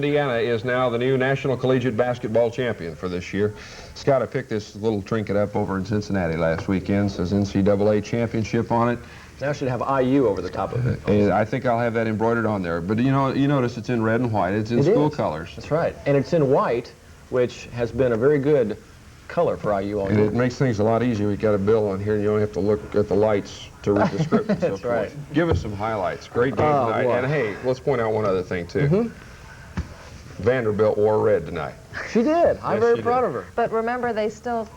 Indiana is now the new National Collegiate Basketball Champion for this year. Scott, I picked this little trinket up over in Cincinnati last weekend. It says NCAA Championship on it. Now it should have IU over the top of it. I think I'll have that embroidered on there. But you notice it's in red and white. It's in school colors. That's right. And it's in white, which has been a very good color for IU all year. And it makes things a lot easier. We've got a bill on here, and you don't have to look at the lights to read the script and so That's right. Give us some highlights. Great game tonight. Wow. And hey, let's point out one other thing, too. Vanderbilt wore red tonight. She did. I'm very proud of her. But remember, they still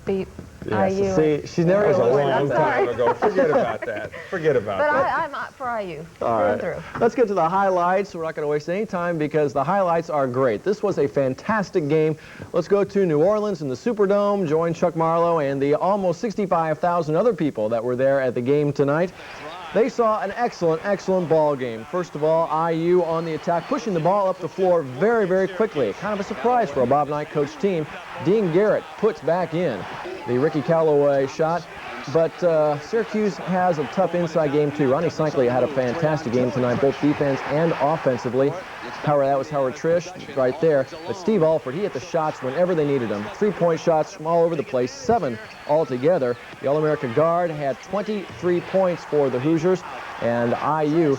beat Yes, IU. see, she's never That was a really long time ago. Forget about that. Forget about But that. I'm not for IU. All right. Through. Let's get to the highlights. We're not going to waste any time because the highlights are great. This was a fantastic game. Let's go to New Orleans in the Superdome. Join Chuck Marlowe and the almost 65,000 other people that were there at the game tonight. They saw an excellent ball game. First of all, IU on the attack, pushing the ball up the floor very, very quickly. Kind of a surprise for a Bob Knight coach team. Dean Garrett puts back in the Ricky Callaway shot. But Syracuse has a tough inside game, too. Ronnie Cycli had a fantastic game tonight, both defense and offensively. That was Howard Trish right there. But Steve Alford, he hit the shots whenever they needed them. Three-point shots from all over the place, 7 altogether. The All-America guard had 23 points for the Hoosiers, and IU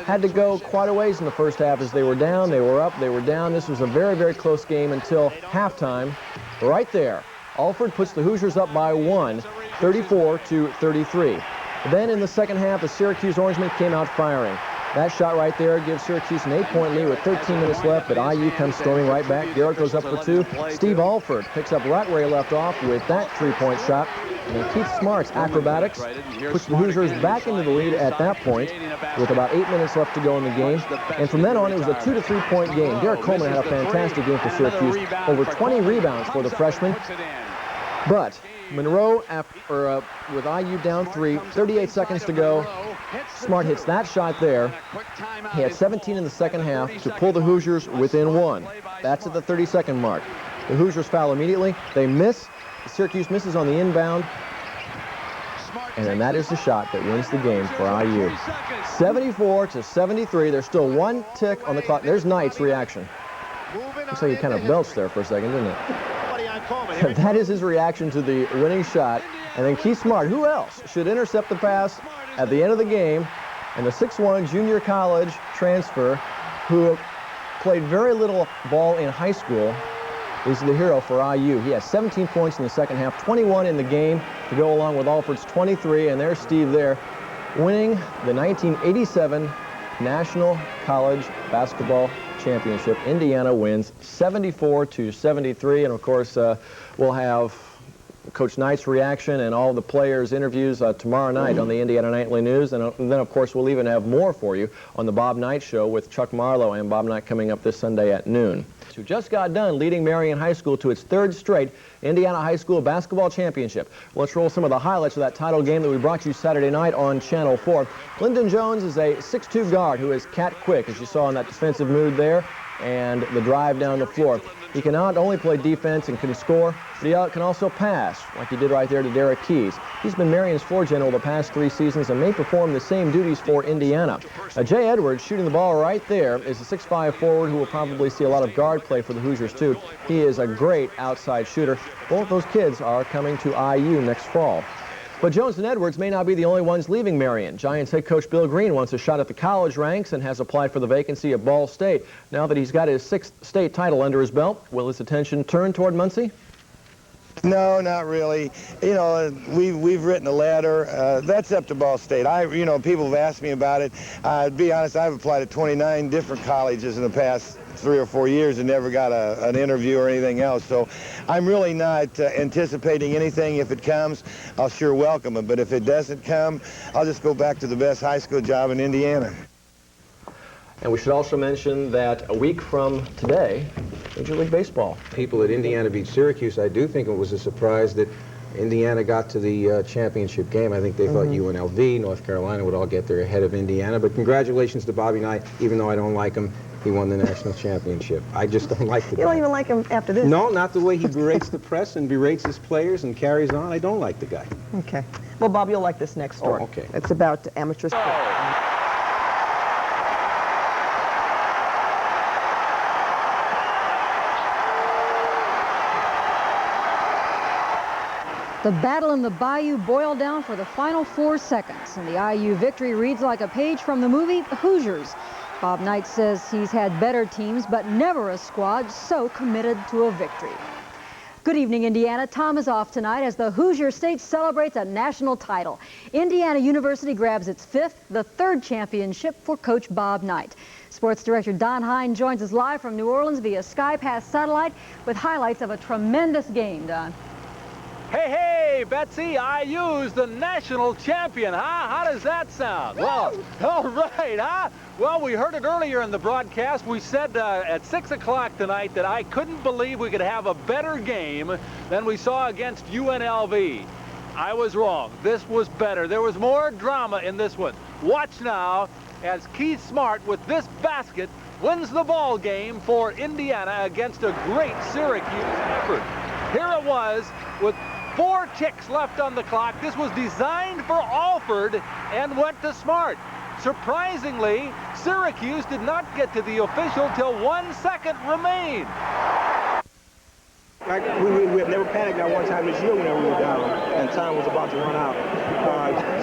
had to go quite a ways in the first half as they were down, they were up, they were down. This was a very, very close game until halftime. Right there, Alford puts the Hoosiers up by 1, 34-33. Then in the second half, the Syracuse Orangemen came out firing. That shot right there gives Syracuse an 8-point lead with 13 minutes left, but IU comes storming right back. Garrett goes up for 2. Steve Alford picks up right where he left off with that 3-point shot. And then Keith Smart's acrobatics puts the Hoosiers back into the lead at that point with about 8 minutes left to go in the game. And from then on, it was a 2 to 3 point game. Derek Coleman had a fantastic game for Syracuse, over 20 rebounds for the freshman. But Monroe, with IU down 3, 38 seconds to go. Smart hits that shot there. He had 17 in the second half to pull the Hoosiers within 1. That's at the 30-second mark. The Hoosiers foul immediately. They miss. Syracuse misses on the inbound. And then that is the shot that wins the game for IU. 74-73. There's still 1 tick on the clock. There's Knight's reaction. Looks like he kind of belched there for a second, didn't it? That is his reaction to the winning shot. And then Keith Smart, who else should intercept the pass at the end of the game? And the 6'1 junior college transfer who played very little ball in high school is the hero for IU. He has 17 points in the second half, 21 in the game to go along with Alford's 23. And there's Steve there winning the 1987 National College Basketball Championship. Indiana wins 74-73, and of course we'll have Coach Knight's reaction and all the players' interviews tomorrow night on the Indiana Nightly News, and then of course we'll even have more for you on the Bob Knight Show with Chuck Marlowe and Bob Knight coming up this Sunday at noon. Who just got done leading Marion High School to its 3rd straight Indiana High School Basketball Championship. Let's roll some of the highlights of that title game that we brought you Saturday night on Channel 4. Lyndon Jones is a 6'2 guard who is cat quick, as you saw in that defensive mood there, and the drive down the floor. He can not only play defense and can score, but he can also pass, like he did right there to Derek Keys. He's been Marion's floor general the past 3 seasons and may perform the same duties for Indiana. Jay Edwards, shooting the ball right there, is a 6'5 forward who will probably see a lot of guard play for the Hoosiers, too. He is a great outside shooter. Both those kids are coming to IU next fall. But Jones and Edwards may not be the only ones leaving Marion. Giants head coach Bill Green wants a shot at the college ranks and has applied for the vacancy at Ball State. Now that he's got his 6th state title under his belt, will his attention turn toward Muncie? No, not really. You know, we've written a letter. That's up to Ball State. People have asked me about it. To be honest, I've applied to 29 different colleges in the past 3 or 4 years and never got an interview or anything else. So I'm really not anticipating anything. If it comes, I'll sure welcome it. But if it doesn't come, I'll just go back to the best high school job in Indiana. And we should also mention that a week from today, Major League Baseball. People at Indiana beat Syracuse. I do think it was a surprise that Indiana got to the championship game. I think they thought UNLV, North Carolina would all get there ahead of Indiana. But congratulations to Bobby Knight. Even though I don't like him, he won the national championship. I just don't like the guy. You don't even like him after this? No, not the way he berates the press and berates his players and carries on. I don't like the guy. Okay. Well, Bob, you'll like this next story. Oh, okay. It's about amateur sport. The battle in the Bayou boiled down for the final 4 seconds, and the IU victory reads like a page from the movie Hoosiers. Bob Knight says he's had better teams, but never a squad so committed to a victory. Good evening, Indiana. Tom is off tonight as the Hoosier State celebrates a national title. Indiana University grabs its 5th, the 3rd championship for Coach Bob Knight. Sports Director Don Hine joins us live from New Orleans via SkyPass satellite with highlights of a tremendous game, Don. Hey, Betsy, IU's the national champion, huh? How does that sound? Well, all right, huh? Well, we heard it earlier in the broadcast. We said at 6 o'clock tonight that I couldn't believe we could have a better game than we saw against UNLV. I was wrong. This was better. There was more drama in this one. Watch now as Keith Smart with this basket wins the ball game for Indiana against a great Syracuse effort. Here it was with 4 ticks left on the clock. This was designed for Alford and went to Smart. Surprisingly, Syracuse did not get to the official till 1 second remained. We have never panicked not one time this year when we were down and time was about to run out.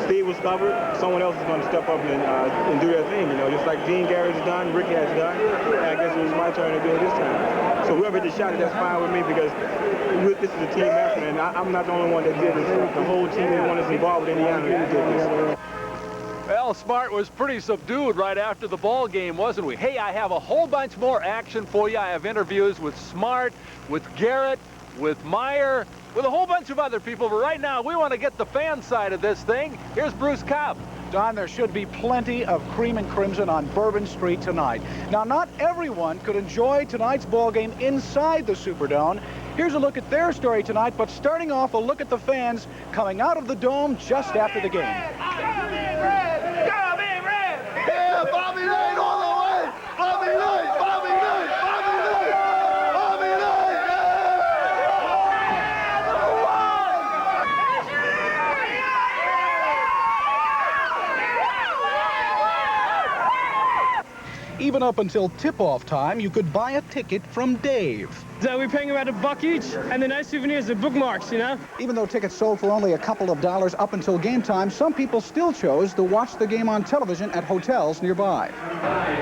Steve was covered. Someone else is going to step up and do their thing, you know, just like Gene Garrett's done, Ricky has done. And I guess it was my turn to do it this time. So whoever just shot it, that's fine with me because this is a team effort, and I'm not the only one that did this. The whole team, everyone that's involved with Indiana, did this. Well, Smart was pretty subdued right after the ball game, wasn't we? Hey, I have a whole bunch more action for you. I have interviews with Smart, with Garrett, with Meyer, with a whole bunch of other people. But right now, we want to get the fan side of this thing. Here's Bruce Cobb. Don, there should be plenty of cream and crimson on Bourbon Street tonight. Now, not everyone could enjoy tonight's ball game inside the Superdome. Here's a look at their story tonight, but starting off, a look at the fans coming out of the Dome just after the game. Yeah, Bobby Knight all the way! Bobby Knight! Bobby Knight! Bobby Knight! Bobby Knight! Even up until tip-off time, you could buy a ticket from Dave. So we're paying about $1 each, and the nice souvenirs are bookmarks, you know? Even though tickets sold for only a couple of dollars up until game time, some people still chose to watch the game on television at hotels nearby.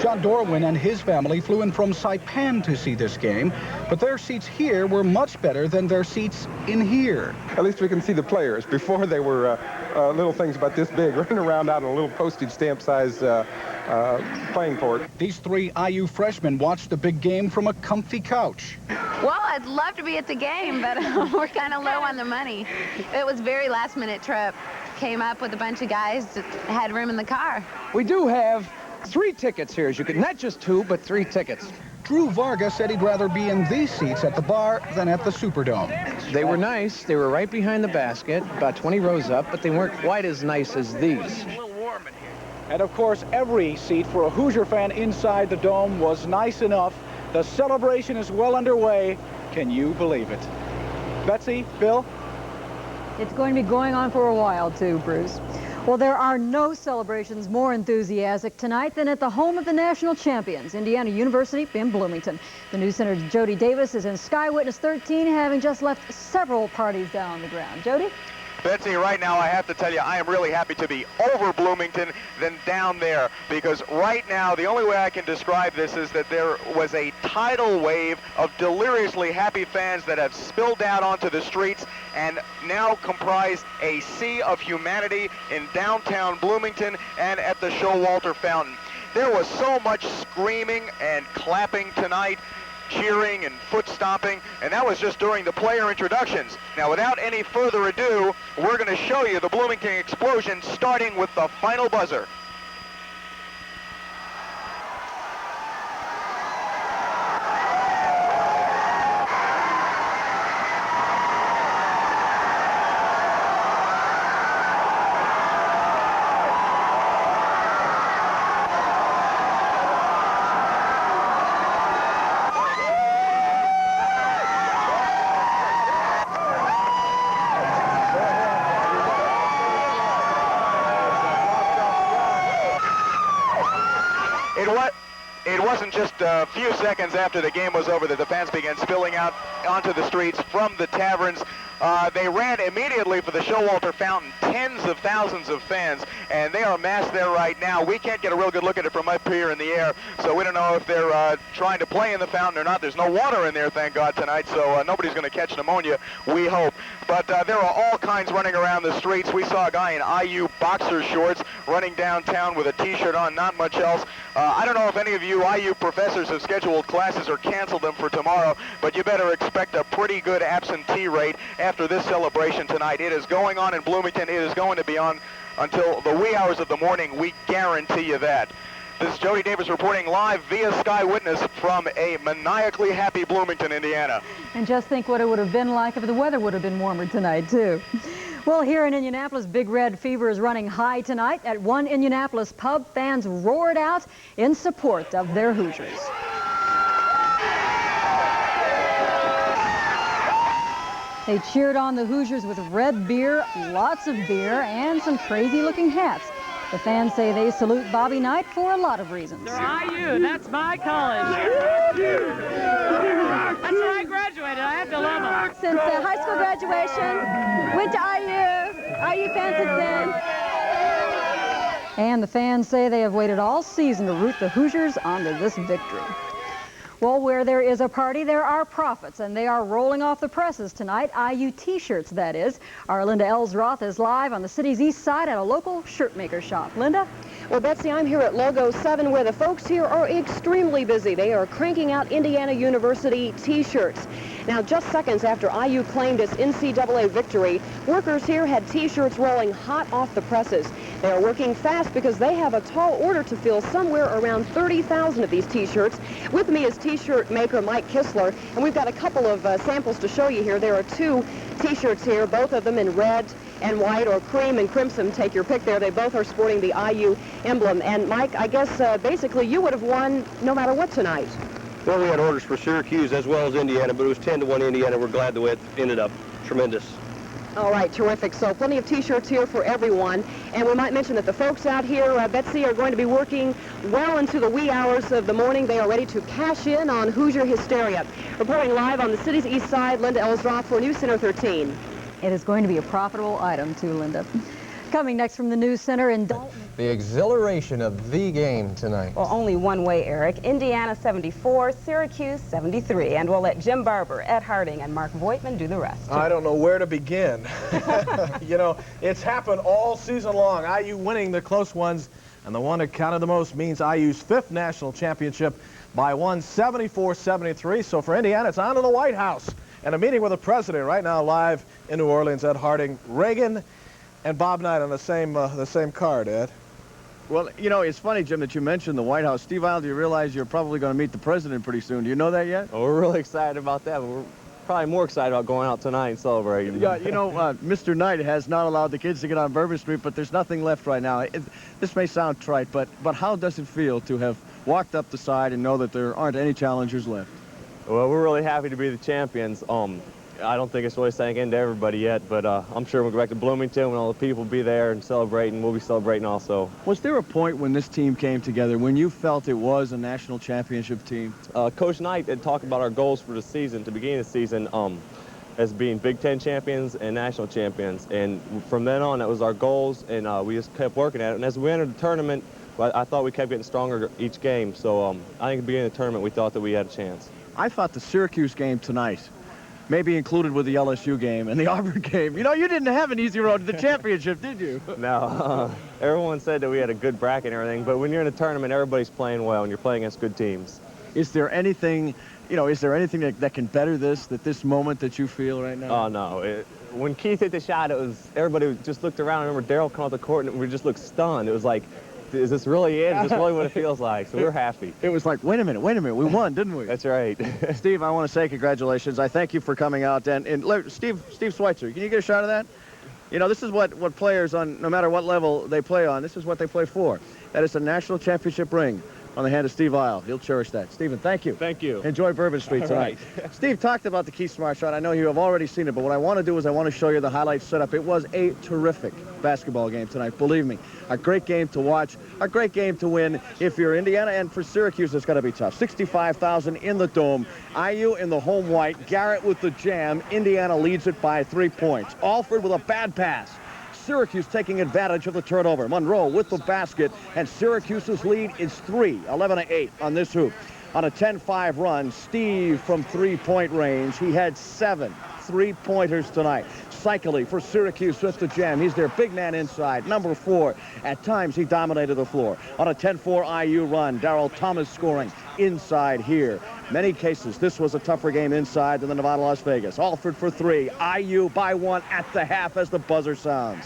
John Dorwin and his family flew in from Saipan to see this game, but their seats here were much better than their seats in here. At least we can see the players. Before they were little things about this big, running around out on a little postage stamp size playing court. These 3 IU freshmen watched the big game from a comfy couch. Well, I'd love to be at the game, but we're kind of low on the money. It was a very last-minute trip. Came up with a bunch of guys that had room in the car. We do have 3 tickets here, as you can, not just 2, but 3 tickets. Drew Varga said he'd rather be in these seats at the bar than at the Superdome. They were nice. They were right behind the basket, about 20 rows up, but they weren't quite as nice as these. And, of course, every seat for a Hoosier fan inside the Dome was nice enough. The celebration is well underway. Can you believe it? Betsy, Bill? It's going to be going on for a while, too, Bruce. Well, there are no celebrations more enthusiastic tonight than at the home of the national champions, Indiana University in Bloomington. The News Center's Jody Davis is in Sky Witness 13, having just left several parties down on the ground. Jody? Betsy, right now I have to tell you I am really happy to be over Bloomington than down there, because right now the only way I can describe this is that there was a tidal wave of deliriously happy fans that have spilled down onto the streets and now comprise a sea of humanity in downtown Bloomington and at the Showalter Fountain. There was so much screaming and clapping tonight, cheering and foot stomping, and that was just during the player introductions. Now, without any further ado, we're going to show you the Bloomington explosion, starting with the final buzzer. It wasn't just a few seconds after the game was over that the fans began spilling out onto the streets from the taverns. They ran immediately for the Showalter Fountain, tens of thousands of fans, and they are massed there right now. We can't get a real good look at it from up here in the air, so we don't know if they're trying to play in the fountain or not. There's no water in there, thank God, tonight, so nobody's going to catch pneumonia, we hope. But there are all kinds running around the streets. We saw a guy in IU boxer shorts running downtown with a T-shirt on, not much else. I don't know if any of you IU professors have scheduled classes or canceled them for tomorrow, but you better expect a pretty good absentee rate after this celebration tonight. It is going on in Bloomington. It is going to be on until the wee hours of the morning. We guarantee you that. This is Jody Davis reporting live via Sky Witness from a maniacally happy Bloomington, Indiana. And just think what it would have been like if the weather would have been warmer tonight, too. Well, here in Indianapolis, Big Red Fever is running high tonight. At one Indianapolis pub, fans roared out in support of their Hoosiers. They cheered on the Hoosiers with red beer, lots of beer, and some crazy-looking hats. The fans say they salute Bobby Knight for a lot of reasons. IU, that's my college. That's where I graduated. I have to love them. Since high school graduation, went to IU fans since then. And the fans say they have waited all season to root the Hoosiers onto this victory. Well, where there is a party, there are profits, and they are rolling off the presses tonight. IU T-shirts, that is. Our Linda Ellsroth is live on the city's east side at a local shirt maker shop. Linda? Well, Betsy, I'm here at Logo 7 where the folks here are extremely busy. They are cranking out Indiana University T-shirts. Now, just seconds after IU claimed its NCAA victory, workers here had T-shirts rolling hot off the presses. They are working fast because they have a tall order to fill, somewhere around 30,000 of these T-shirts. With me is T-shirt maker Mike Kistler, and we've got a couple of samples to show you here. There are two T-shirts here, both of them in red and white, or cream and crimson. Take your pick there. They both are sporting the IU emblem. And Mike, I guess basically you would have won no matter what tonight. Well, we had orders for Syracuse as well as Indiana, but it was 10-1 Indiana. We're glad the way it ended up. Tremendous. All right, terrific. So plenty of T-shirts here for everyone. And we might mention that the folks out here, Betsy, are going to be working well into the wee hours of the morning. They are ready to cash in on Hoosier hysteria. Reporting live on the city's east side, Linda Ellsroth for News Center 13. It is going to be a profitable item, too, Linda. Coming next from the News Center in Dalton. The exhilaration of the game tonight. Well, only one way, Eric. Indiana 74, Syracuse 73. And we'll let Jim Barber, Ed Harding, and Mark Voigtman do the rest. I don't know where to begin. You know, it's happened all season long. IU winning the close ones, and the one that counted the most means IU's 5th national championship by 174-73. So for Indiana, it's on to the White House. And a meeting with the president right now live in New Orleans. Ed Harding, Reagan, and Bob Knight on the same card, Ed. Well, you know, it's funny, Jim, that you mentioned the White House. Steve Isle, do you realize you're probably going to meet the president pretty soon? Do you know that yet? Oh, we're really excited about that. But we're probably more excited about going out tonight and celebrating. Yeah, you know, Mr. Knight has not allowed the kids to get on Bourbon Street, but there's nothing left right now. This may sound trite, but how does it feel to have walked up the side and know that there aren't any challengers left? Well, we're really happy to be the champions. I don't think it's really sank into everybody yet, but I'm sure we'll go back to Bloomington when all the people will be there and celebrating. We'll be celebrating also. Was there a point when this team came together when you felt it was a national championship team? Coach Knight had talked about our goals for the season, to begin the season, as being Big Ten champions and national champions. And from then on, that was our goals, and we just kept working at it. And as we entered the tournament, I thought we kept getting stronger each game. So I think at the beginning of the tournament, we thought that we had a chance. I thought the Syracuse game tonight maybe included with the LSU game and the Auburn game. You know, you didn't have an easy road to the championship, did you? No. Everyone said that we had a good bracket and everything, but when you're in a tournament, everybody's playing well, and you're playing against good teams. Is there anything, you know, that can better this moment that you feel right now? Oh, no. When Keith hit the shot, everybody just looked around. I remember Daryl come off the court, and we just looked stunned. It was like, is this really it? Is this really what it feels like? So we're happy. It was like, wait a minute, we won, didn't we? That's right. Steve, I want to say congratulations. I thank you for coming out. And Steve Schweitzer, can you get a shot of that? You know, this is what players on, no matter what level they play on, this is what they play for. That is a national championship ring. on the hand of Steve Isle. He'll cherish that. Stephen, thank you. Thank you. Enjoy Bourbon Street tonight. Right. Steve talked about the Keith Smart shot. I know you have already seen it, but what I want to do is I want to show you the highlight setup. It was a terrific basketball game tonight. Believe me, a great game to watch, a great game to win. If you're Indiana, and for Syracuse, it's got to be tough. 65,000 in the dome. IU in the home white. Garrett with the jam. Indiana leads it by 3 points. Alford with a bad pass. Syracuse taking advantage of the turnover. Monroe with the basket, and Syracuse's lead is 3, 11-8 on this hoop. On a 10-5 run, Steve from three-point range. He had 7 three-pointers tonight. Cycling for Syracuse with the jam. He's their big man inside, number 4. At times, he dominated the floor. On a 10-4 IU run, Darrell Thomas scoring inside here. Many cases, this was a tougher game inside than the Nevada Las Vegas. Alford for 3. IU by 1 at the half as the buzzer sounds.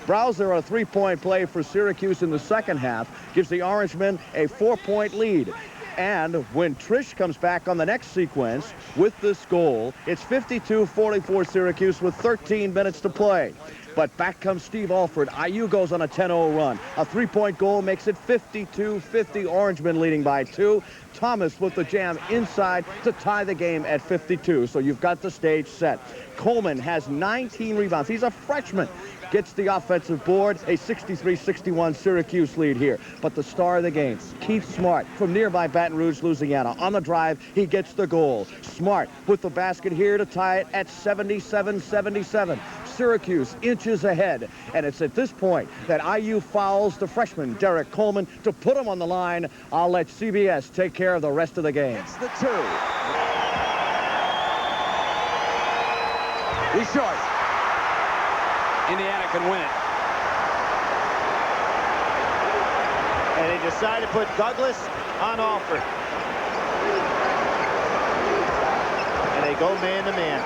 Browser, a three-point play for Syracuse in the second half, gives the Orangemen a 4-point lead. And when Trish comes back on the next sequence with this goal, it's 52-44 Syracuse with 13 minutes to play. But back comes Steve Alford. IU goes on a 10-0 run. A three-point goal makes it 52-50. Orangemen leading by 2. Thomas with the jam inside to tie the game at 52. So you've got the stage set. Coleman has 19 rebounds. He's a freshman. Gets the offensive board, a 63-61 Syracuse lead here. But the star of the game, Keith Smart from nearby Baton Rouge, Louisiana. On the drive, he gets the goal. Smart with the basket here to tie it at 77-77. Syracuse inches ahead. And it's at this point that IU fouls the freshman, Derek Coleman, to put him on the line. I'll let CBS take care of the rest of the game. It's the 2. He's short. Indiana can win it. And they decide to put Douglas on Alford. And they go man-to-man.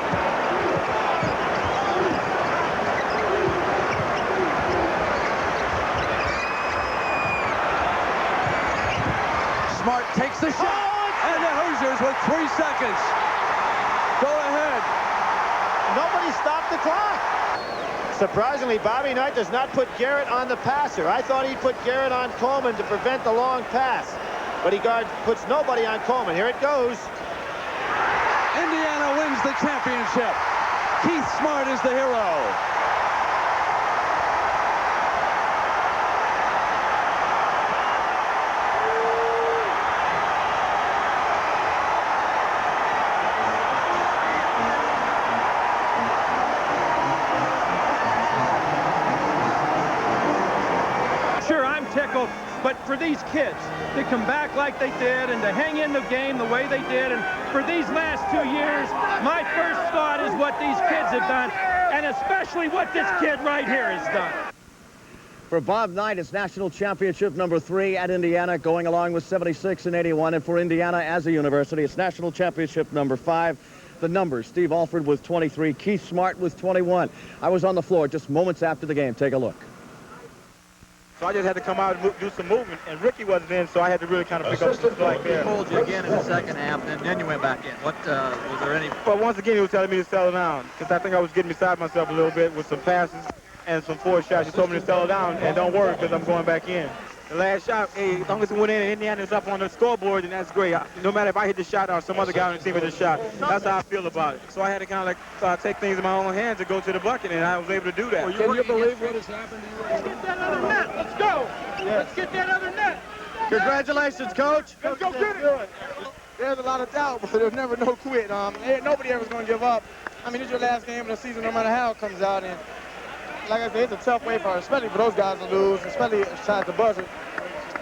Smart takes the shot. And the Hoosiers with 3 seconds. Go ahead. Nobody stopped the clock. Surprisingly, Bobby Knight does not put Garrett on the passer. I thought he'd put Garrett on Coleman to prevent the long pass. But he puts nobody on Coleman. Here it goes. Indiana wins the championship. Keith Smart is the hero. But for these kids to come back like they did and to hang in the game the way they did, and for these last 2 years, my first thought is what these kids have done, and especially what this kid right here has done. For Bob Knight, it's national championship number 3 at Indiana, going along with 76 and 81. And for Indiana as a university, it's national championship number 5. The numbers, Steve Alford with 23, Keith Smart with 21. I was on the floor just moments after the game. Take a look. So I just had to come out and do some movement, and Ricky wasn't in, so I had to really kind of pick up the slack there. He pulled you again in the second half, and then you went back in. What, was there any... But once again, he was telling me to settle down, because I think I was getting beside myself a little bit with some passes and some forward shots. He told me to settle down and don't worry, because I'm going back in. The last shot, hey, as long as it went in and Indiana's up on the scoreboard, then that's great. No matter if I hit the shot or some other guy on the team hit the shot, that's how I feel about it. So I had to kind of like take things in my own hands and go to the bucket, and I was able to do that. Well, can you believe what has happened to you? Let's get that other net. Let's go. Yeah. Let's get that other net. Congratulations, Coach. Let's go get it. There's a lot of doubt, but there's never no quit. Nobody ever's going to give up. I mean, it's your last game of the season, no matter how it comes out. And like I said, it's a tough way especially for those guys to lose, especially at the buzzer.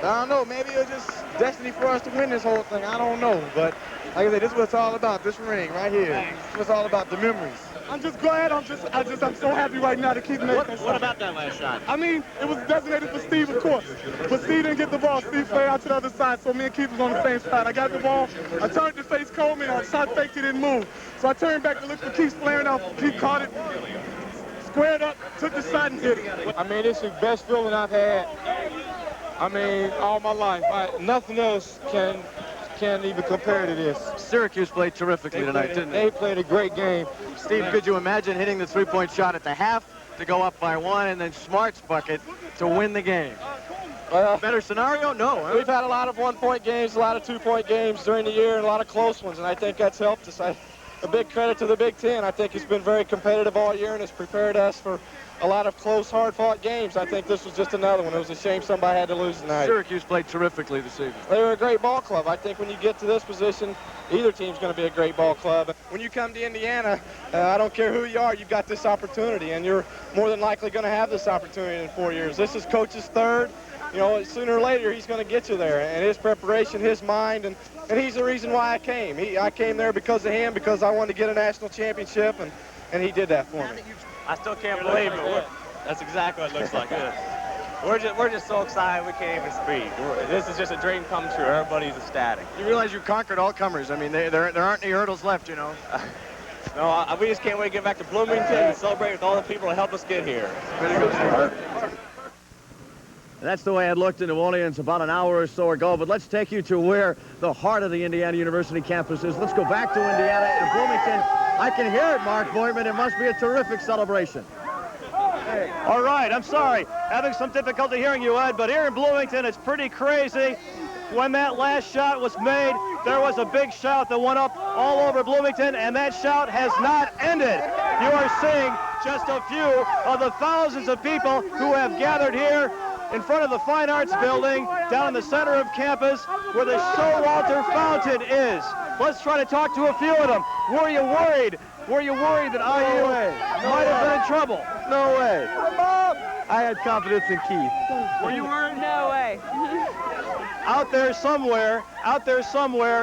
I don't know, maybe it was just destiny for us to win this whole thing. I don't know, but like I said, this is what it's all about, this ring right here. This is what it's all about, the memories. I'm just glad, I'm so happy right now to keep making this. What about that last shot? I mean, it was designated for Steve, of course. But Steve didn't get the ball. Steve played out to the other side, so me and Keith was on the same side. I got the ball, I turned to face Coleman, I shot faked, he didn't move. So I turned back to look for Keith flaring out. Keith caught it, squared up, took the shot and hit it. I mean, this is the best feeling I've had. I mean, all my life. Nothing else can even compare to this. Syracuse played terrifically tonight, didn't they? They played a great game. Steve, could you imagine hitting the three-point shot at the half to go up by 1 and then Smart's bucket to win the game? Better scenario? No. We've had a lot of one-point games, a lot of two-point games during the year, and a lot of close ones, and I think that's helped us. A big credit to the Big Ten. I think it's been very competitive all year, and it's prepared us for a lot of close, hard-fought games. I think this was just another one. It was a shame somebody had to lose tonight. Syracuse played terrifically this evening. They were a great ball club. I think when you get to this position, either team's going to be a great ball club. When you come to Indiana, I don't care who you are, you've got this opportunity, and you're more than likely going to have this opportunity in 4 years. This is Coach's third. You know, sooner or later, he's going to get you there. And his preparation, his mind, and he's the reason why I came. I came there because of him, because I wanted to get a national championship, and he did that for me. I still can't believe it. That's exactly what it looks like. We're just so excited we can't even speak. This is just a dream come true. Everybody's ecstatic. You realize you conquered all comers. I mean, there aren't any hurdles left, you know. No, we just can't wait to get back to Bloomington and celebrate with all the people that helped us get here. That's the way it looked in New Orleans about an hour or so ago, but let's take you to where the heart of the Indiana University campus is. Let's go back to Indiana and Bloomington. I can hear it, Mark Voigtman. It must be a terrific celebration. All right, I'm sorry. Having some difficulty hearing you, Ed, but here in Bloomington, it's pretty crazy. When that last shot was made, there was a big shout that went up all over Bloomington, and that shout has not ended. You are seeing just a few of the thousands of people who have gathered here in front of the Fine Arts Building down in the center of campus where the Showalter Fountain is. Let's try to talk to a few of them. Were you worried? Were you worried that IU might have been in trouble? No way. I had confidence in Keith. Were you worried? No way. Out there somewhere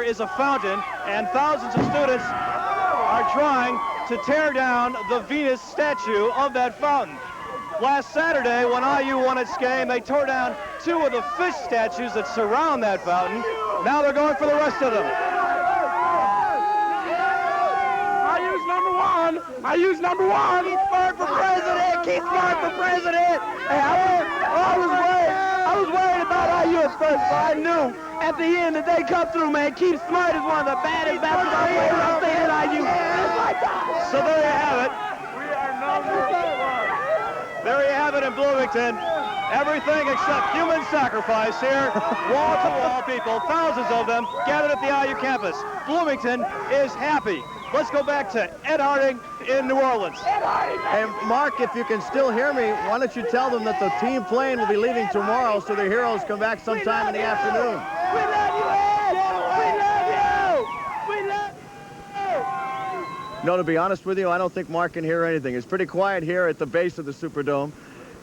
is a fountain, and thousands of students are trying to tear down the Venus statue of that fountain. Last Saturday, when IU won its game, they tore down 2 of the fish statues that surround that fountain. Now they're going for the rest of them. IU's number one. IU's number one. Keith Smart for president. Keith Smart for president. Hey, I was worried about IU at first, but I knew at the end that they come through, man. Keith Smart is one of the baddest basketball players I've seen at IU. So there you have it. We are number one. There you have it in Bloomington. Everything except human sacrifice here. Wall-to-wall people, thousands of them, gathered at the IU campus. Bloomington is happy. Let's go back to Ed Harding in New Orleans. Hey, Mark, if you can still hear me, why don't you tell them that the team playing will be leaving tomorrow so their heroes come back sometime in the afternoon. We love you, Ed. We love you. We love you. No, to be honest with you, I don't think Mark can hear anything. It's pretty quiet here at the base of the Superdome,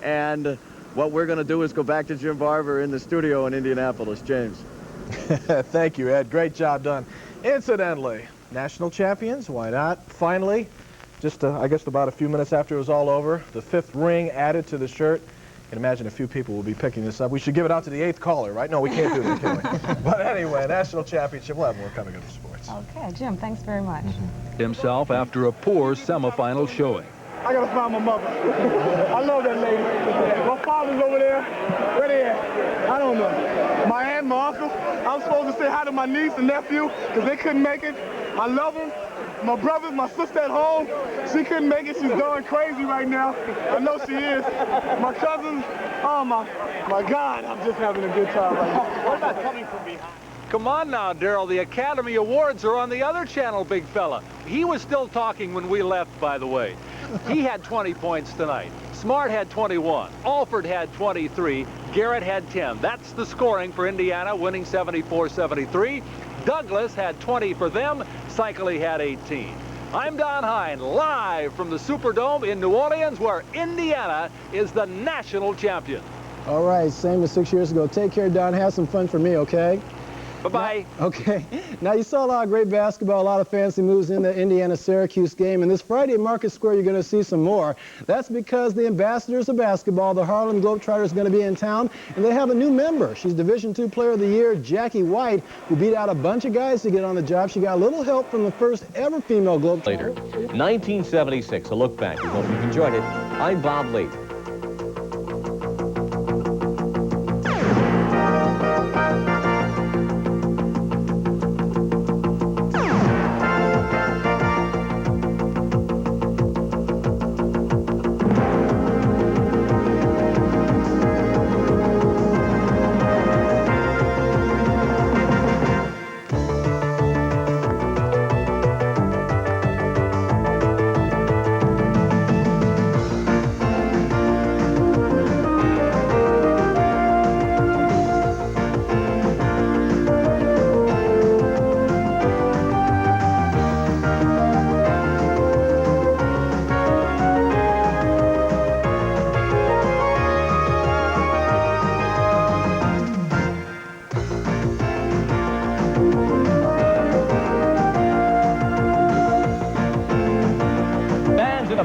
and what we're going to do is go back to Jim Barber in the studio in Indianapolis. James. Thank you, Ed. Great job done. Incidentally, national champions, why not? Finally, just I guess about a few minutes after it was all over, the 5th ring added to the shirt. I can imagine a few people will be picking this up. We should give it out to the 8th caller, right? No, we can't do that, can we? But anyway, national championship. We'll have more coming up to sports. Okay, Jim, thanks very much. Himself after a poor semifinal showing. I gotta find my mother. I love that lady. My father's over there. Where they at? I don't know. My aunt, my uncle. I'm supposed to say hi to my niece and nephew because they couldn't make it. I love them. My brother, my sister at home, she couldn't make it. She's going crazy right now. I know she is. My cousins, oh my God, I'm just having a good time right now. What about coming from behind? Come on now, Daryl. The Academy Awards are on the other channel, big fella. He was still talking when we left, by the way. He had 20 points tonight. Smart had 21. Alford had 23. Garrett had 10. That's the scoring for Indiana, winning 74-73. Douglas had 20 for them. Cycli had 18. I'm Don Hine, live from the Superdome in New Orleans, where Indiana is the national champion. All right, same as 6 years ago. Take care, Don. Have some fun for me, okay? Bye-bye. Okay. Now, you saw a lot of great basketball, a lot of fancy moves in the Indiana-Syracuse game. And this Friday at Market Square, you're going to see some more. That's because the ambassadors of basketball, the Harlem Globetrotters, are going to be in town. And they have a new member. She's Division II Player of the Year, Jackie White, who beat out a bunch of guys to get on the job. She got a little help from the first ever female Globetrotter. Later, 1976, a look back. We hope you've enjoyed it. I'm Bob Lee.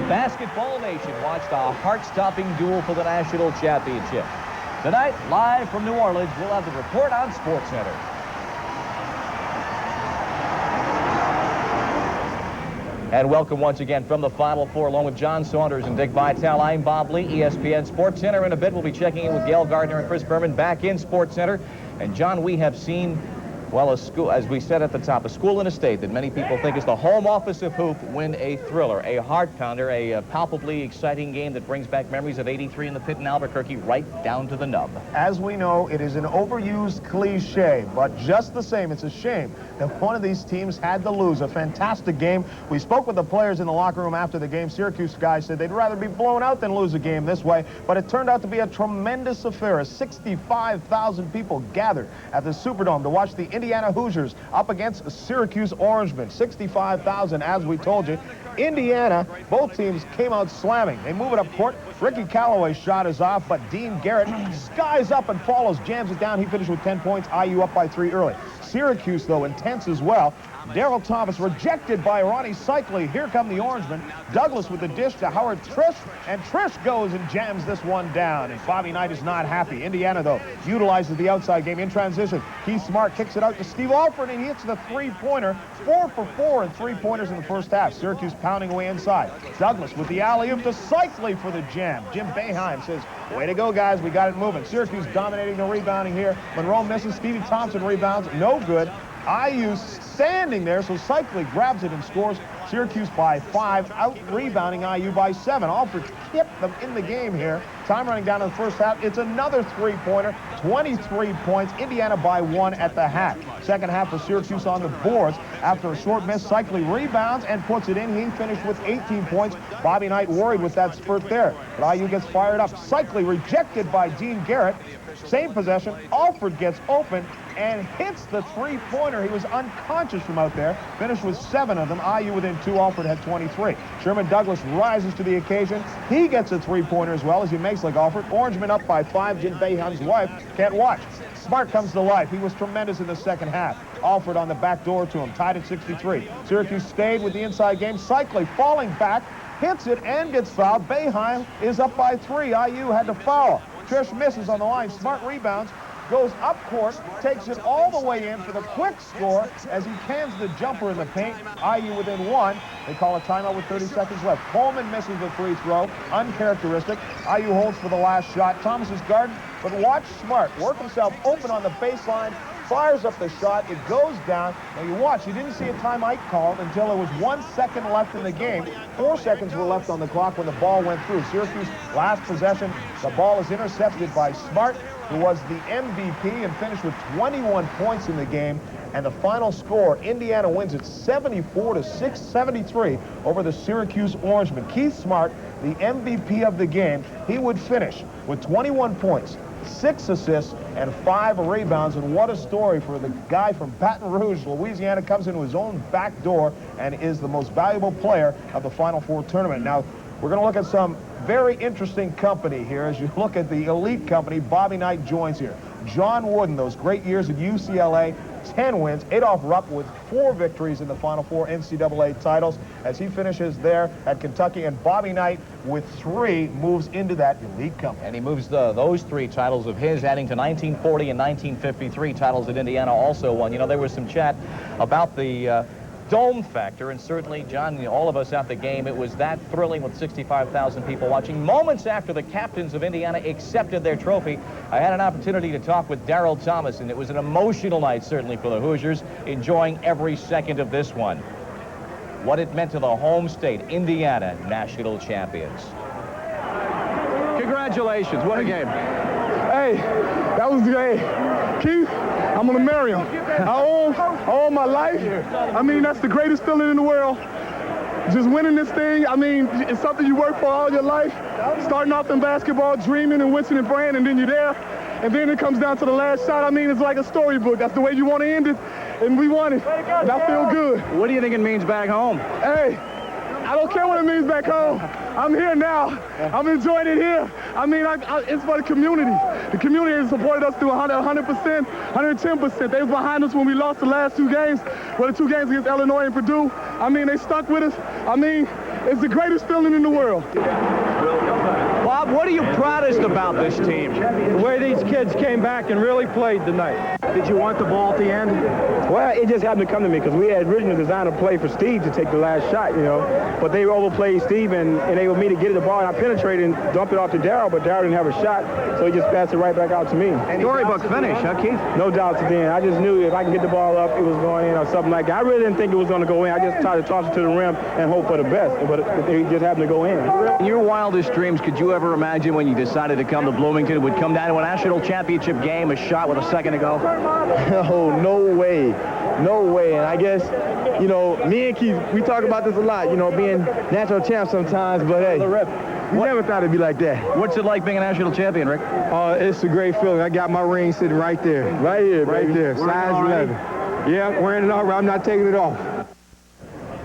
Basketball Nation watched a heart-stopping duel for the national championship. Tonight, live from New Orleans, we'll have the report on Sportcenter. And welcome once again from the Final Four, along with John Saunders and Dick Vitale. I'm Bob Lee, ESPN Sportcenter. In a bit, we'll be checking in with Gail Gardner and Chris Berman back in Sportcenter. And John, we have seen, well, a school, as we said at the top, a school and a state that many people think is the home office of hoop win a thriller, a heart pounder, a palpably exciting game that brings back memories of '83 in the pit in Albuquerque right down to the nub. As we know, it is an overused cliche, but just the same, it's a shame that one of these teams had to lose. A fantastic game. We spoke with the players in the locker room after the game. Syracuse guys said they'd rather be blown out than lose a game this way, but it turned out to be a tremendous affair. 65,000 people gathered at the Superdome to watch the Indiana Hoosiers up against Syracuse Orangemen. 65,000, as we told you. Indiana, both teams came out slamming. They move it up court. Ricky Callaway's shot is off, but Dean Garrett skies up and follows, jams it down. He finished with 10 points. IU up by 3 early. Syracuse, though, intense as well. Daryl Thomas rejected by Ronnie Cycli. Here come the Orangemen. Douglas with the dish to Howard Trish, and Trish goes and jams this one down, and Bobby Knight is not happy. Indiana, though, utilizes the outside game in transition. Keith Smart kicks it out to Steve Alford, and he hits the three-pointer. 4 for 4 and three-pointers in the first half. Syracuse pounding away inside. Douglas with the alley-oop to Cycli for the jam. Jim Boeheim says, way to go, guys. We got it moving. Syracuse dominating the rebounding here. Monroe misses. Stevie Thompson rebounds. No good. IU standing there, so Cycli grabs it and scores. Syracuse by 5, out-rebounding IU by 7. Alford kept them in the game here. Time running down in the first half. It's another three-pointer, 23 points. Indiana by 1 at the half. Second half for Syracuse on the boards. After a short miss, Cycli rebounds and puts it in. He finished with 18 points. Bobby Knight worried with that spurt there, but IU gets fired up. Cycli rejected by Dean Garrett. Same possession. Alford gets open and hits the three-pointer. He was unconscious from out there. Finished with 7 of them. IU within 2. Alford had 23. Sherman Douglas rises to the occasion. He gets a three-pointer as well as he makes like Alford. Orangemen up by 5. Jim Boeheim's wife can't watch. Smart comes to life. He was tremendous in the second half. Alford on the back door to him, tied at 63. Syracuse stayed with the inside game. Cycli falling back, hits it and gets fouled. Boeheim is up by 3. IU had to foul. Trish misses on the line. Smart rebounds, goes up court, takes it all the way in for the quick score as he cans the jumper in the paint. IU within 1. They call a timeout with 30 seconds left. Coleman misses the free throw. Uncharacteristic. IU holds for the last shot. Thomas is guarded, but watch Smart work himself open on the baseline, fires up the shot. It goes down. Now you watch, you didn't see a timeout called until there was 1 second left in the game. 4 seconds were left on the clock when the ball went through. Syracuse last possession. The ball is intercepted by Smart, who was the MVP and finished with 21 points in the game. And the final score, Indiana wins it 74-73 over the Syracuse Orangemen. Keith Smart, the MVP of the game, he would finish with 21 points, 6 assists, and 5 rebounds. And what a story for the guy from Baton Rouge, Louisiana, comes into his own back door and is the most valuable player of the Final Four tournament. Now, we're going to look at some very interesting company here. As you look at the elite company, Bobby Knight joins here. John Wooden, those great years at UCLA, 10 wins. Adolph Rupp with 4 victories in the Final Four NCAA titles as he finishes there at Kentucky. And Bobby Knight with 3 moves into that elite company. And he moves those 3 titles of his, adding to 1940 and 1953 titles that Indiana also won. You know, there was some chat about the dome factor, and certainly, John, all of us at the game, it was that thrilling with 65,000 people watching. Moments after the captains of Indiana accepted their trophy, I had an opportunity to talk with Daryl Thomas, and it was an emotional night, certainly, for the Hoosiers, enjoying every second of this one. What it meant to the home state, Indiana, national champions. Congratulations, what a game. Hey, that was great. Keith, I'm gonna marry him. I owe my life. I mean, that's the greatest feeling in the world. Just winning this thing, I mean, it's something you work for all your life. Starting off in basketball, dreaming and wishing and praying, and then you're there. And then it comes down to the last shot. I mean, it's like a storybook. That's the way you want to end it, and we won it. And I feel good. What do you think it means back home? Hey, I don't care what it means back home. I'm here now. I'm enjoying it here. I mean, it's for the community. The community has supported us through 100%, 110%. They was behind us when we lost the last 2 games. Well, the 2 games against Illinois and Purdue. I mean, they stuck with us. I mean, It's the greatest feeling in the world. Bob, what are you proudest about this team? The way these kids came back and really played tonight. Did you want the ball at the end? Well, it just happened to come to me because we had originally designed a play for Steve to take the last shot, you know. But they overplayed Steve and enabled me to get the ball, and I penetrated and dumped it off to Darryl, but Darryl didn't have a shot, so he just passed it right back out to me. Storybook finish, huh, Keith? No doubts then. I just knew if I can get the ball up, it was going in or something like that. I really didn't think it was going to go in. I just tried to toss it to the rim and hope for the best, but it just happened to go in. In your wildest dreams, could you ever imagine when you decided to come to Bloomington, it would come down to a national championship game, a shot with a second to go? Oh, no way. No way. And I guess, you know, me and Keith, we talk about this a lot, you know, being national champs sometimes, but hey, we never thought it'd be like that. What's it like being a national champion, Rick? It's a great feeling. I got my ring sitting right there. Right here, right baby. there. Size 11. Yeah, wearing it already. I'm not taking it off.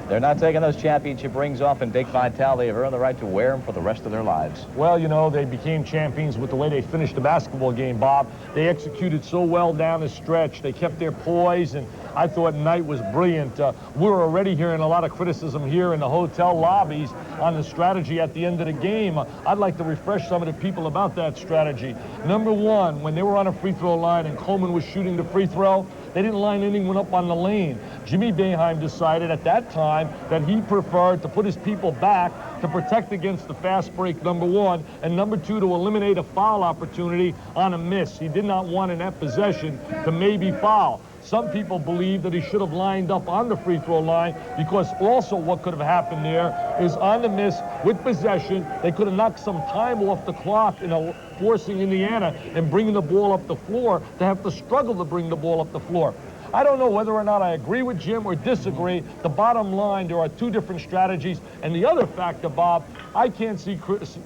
They're not taking those championship rings off, and Dick Vitale, they have earned the right to wear them for the rest of their lives. Well, you know, they became champions with the way they finished the basketball game, Bob. They executed so well down the stretch. They kept their poise, and I thought tonight was brilliant. We're already hearing a lot of criticism here in the hotel lobbies on the strategy at the end of the game. I'd like to refresh some of the people about that strategy. Number one, when they were on a free throw line and Coleman was shooting the free throw, they didn't line anyone up on the lane. Jimmy Boeheim decided at that time that he preferred to put his people back to protect against the fast break, number one, and number two, to eliminate a foul opportunity on a miss. He did not want in that possession to maybe foul. Some people believe that he should have lined up on the free throw line, because also what could have happened there is on the miss with possession, they could have knocked some time off the clock, forcing Indiana and bringing the ball up the floor to have to struggle to bring the ball up the floor. I don't know whether or not I agree with Jim or disagree. The bottom line, there are two different strategies. And the other factor, Bob, I can't see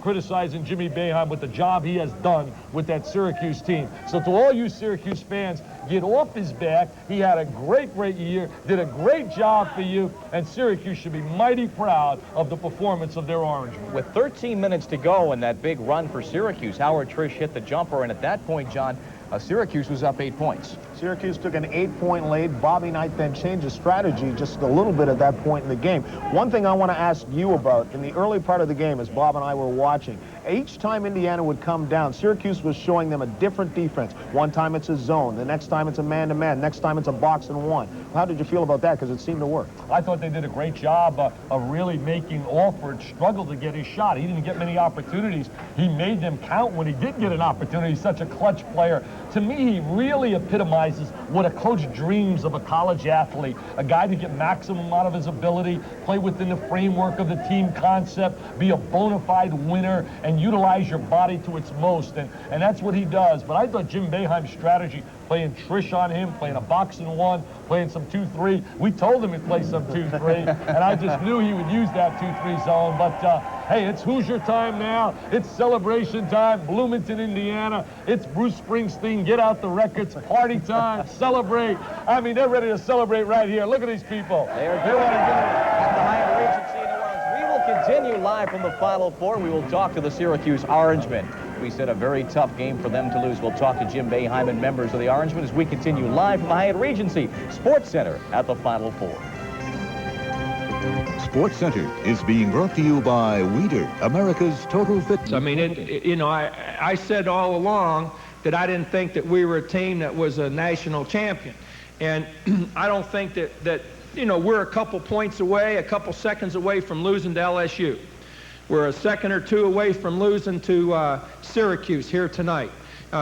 criticizing Jimmy Boeheim with the job he has done with that Syracuse team. So to all you Syracuse fans, get off his back. He had a great, great year, did a great job for you, and Syracuse should be mighty proud of the performance of their Orangemen. With 13 minutes to go in that big run for Syracuse, Howard Trish hit the jumper, and at that point, John, Syracuse was up 8 points. Syracuse took an 8-point lead. Bobby Knight then changed his strategy just a little bit at that point in the game. One thing I want to ask you about, in the early part of the game, as Bob and I were watching, each time Indiana would come down, Syracuse was showing them a different defense. One time it's a zone, the next time it's a man-to-man, next time it's a box and one. How did you feel about that? Because it seemed to work. I thought they did a great job of really making Alford struggle to get his shot. He didn't get many opportunities. He made them count when he did get an opportunity. He's such a clutch player. To me, he really epitomizes what a coach dreams of a college athlete, a guy to get maximum out of his ability, play within the framework of the team concept, be a bona fide winner, and utilize your body to its most. And that's what he does. But I thought Jim Boeheim's strategy, playing Trish on him, playing a box and one, playing some 2-3. We told him he'd play some 2-3, and I just knew he would use that 2-3 zone. But, hey, it's Hoosier time now. It's celebration time. Bloomington, Indiana. It's Bruce Springsteen. Get out the records. Party time. Celebrate. I mean, they're ready to celebrate right here. Look at these people. They are doing it at the Hyatt Regency in New Orleans. We will continue live from the Final Four. We will talk to the Syracuse Orangemen. We said a very tough game for them to lose. We'll talk to Jim Boeheim and members of the Orangemen as we continue live from the Hyatt Regency Sportcenter at the Final Four. Sportcenter is being brought to you by Weider, America's Total Fitness. I mean, I said all along that I didn't think that we were a team that was a national champion. And I don't think that we're a couple points away, a couple seconds away from losing to LSU. We're a second or two away from losing to Syracuse here tonight.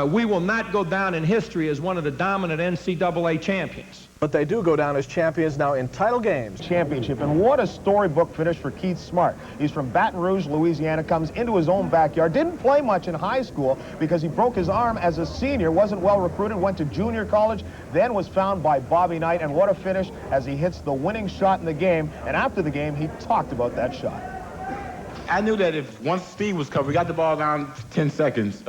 We will not go down in history as one of the dominant NCAA champions. But they do go down as champions now in title games. Championship, and what a storybook finish for Keith Smart. He's from Baton Rouge, Louisiana, comes into his own backyard, didn't play much in high school because he broke his arm as a senior, wasn't well recruited, went to junior college, then was found by Bobby Knight, and what a finish as he hits the winning shot in the game, and after the game, he talked about that shot. I knew that if once Steve was covered, we got the ball down 10 seconds.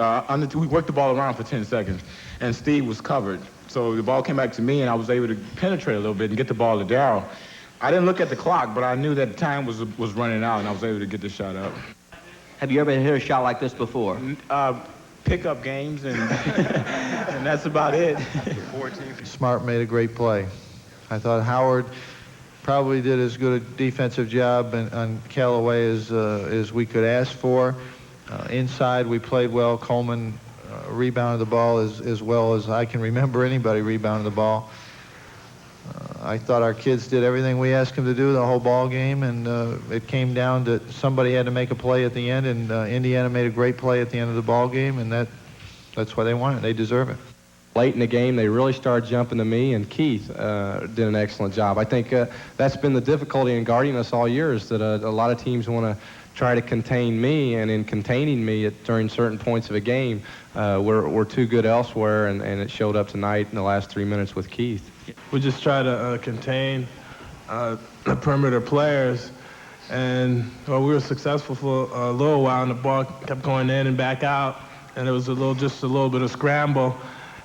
We worked the ball around for 10 seconds, and Steve was covered. So the ball came back to me, and I was able to penetrate a little bit and get the ball to Darryl. I didn't look at the clock, but I knew that time was running out, and I was able to get the shot up. Have you ever hit a shot like this before? Pickup games, and and that's about it. Smart made a great play. I thought Howard probably did as good a defensive job on Callaway as we could ask for. Inside, we played well. Coleman rebounded the ball as well as I can remember anybody rebounding the ball. I thought our kids did everything we asked them to do the whole ball game, and it came down to somebody had to make a play at the end, and Indiana made a great play at the end of the ball game, and that's why they won it. They deserve it. Late in the game, they really started jumping to me, and Keith did an excellent job. I think that's been the difficulty in guarding us all year, is that a lot of teams want to try to contain me, and in containing me during certain points of a game, we're too good elsewhere, and it showed up tonight in the last 3 minutes with Keith. We just try to contain the perimeter players, and we were successful for a little while, and the ball kept going in and back out, and it was just a little bit of scramble,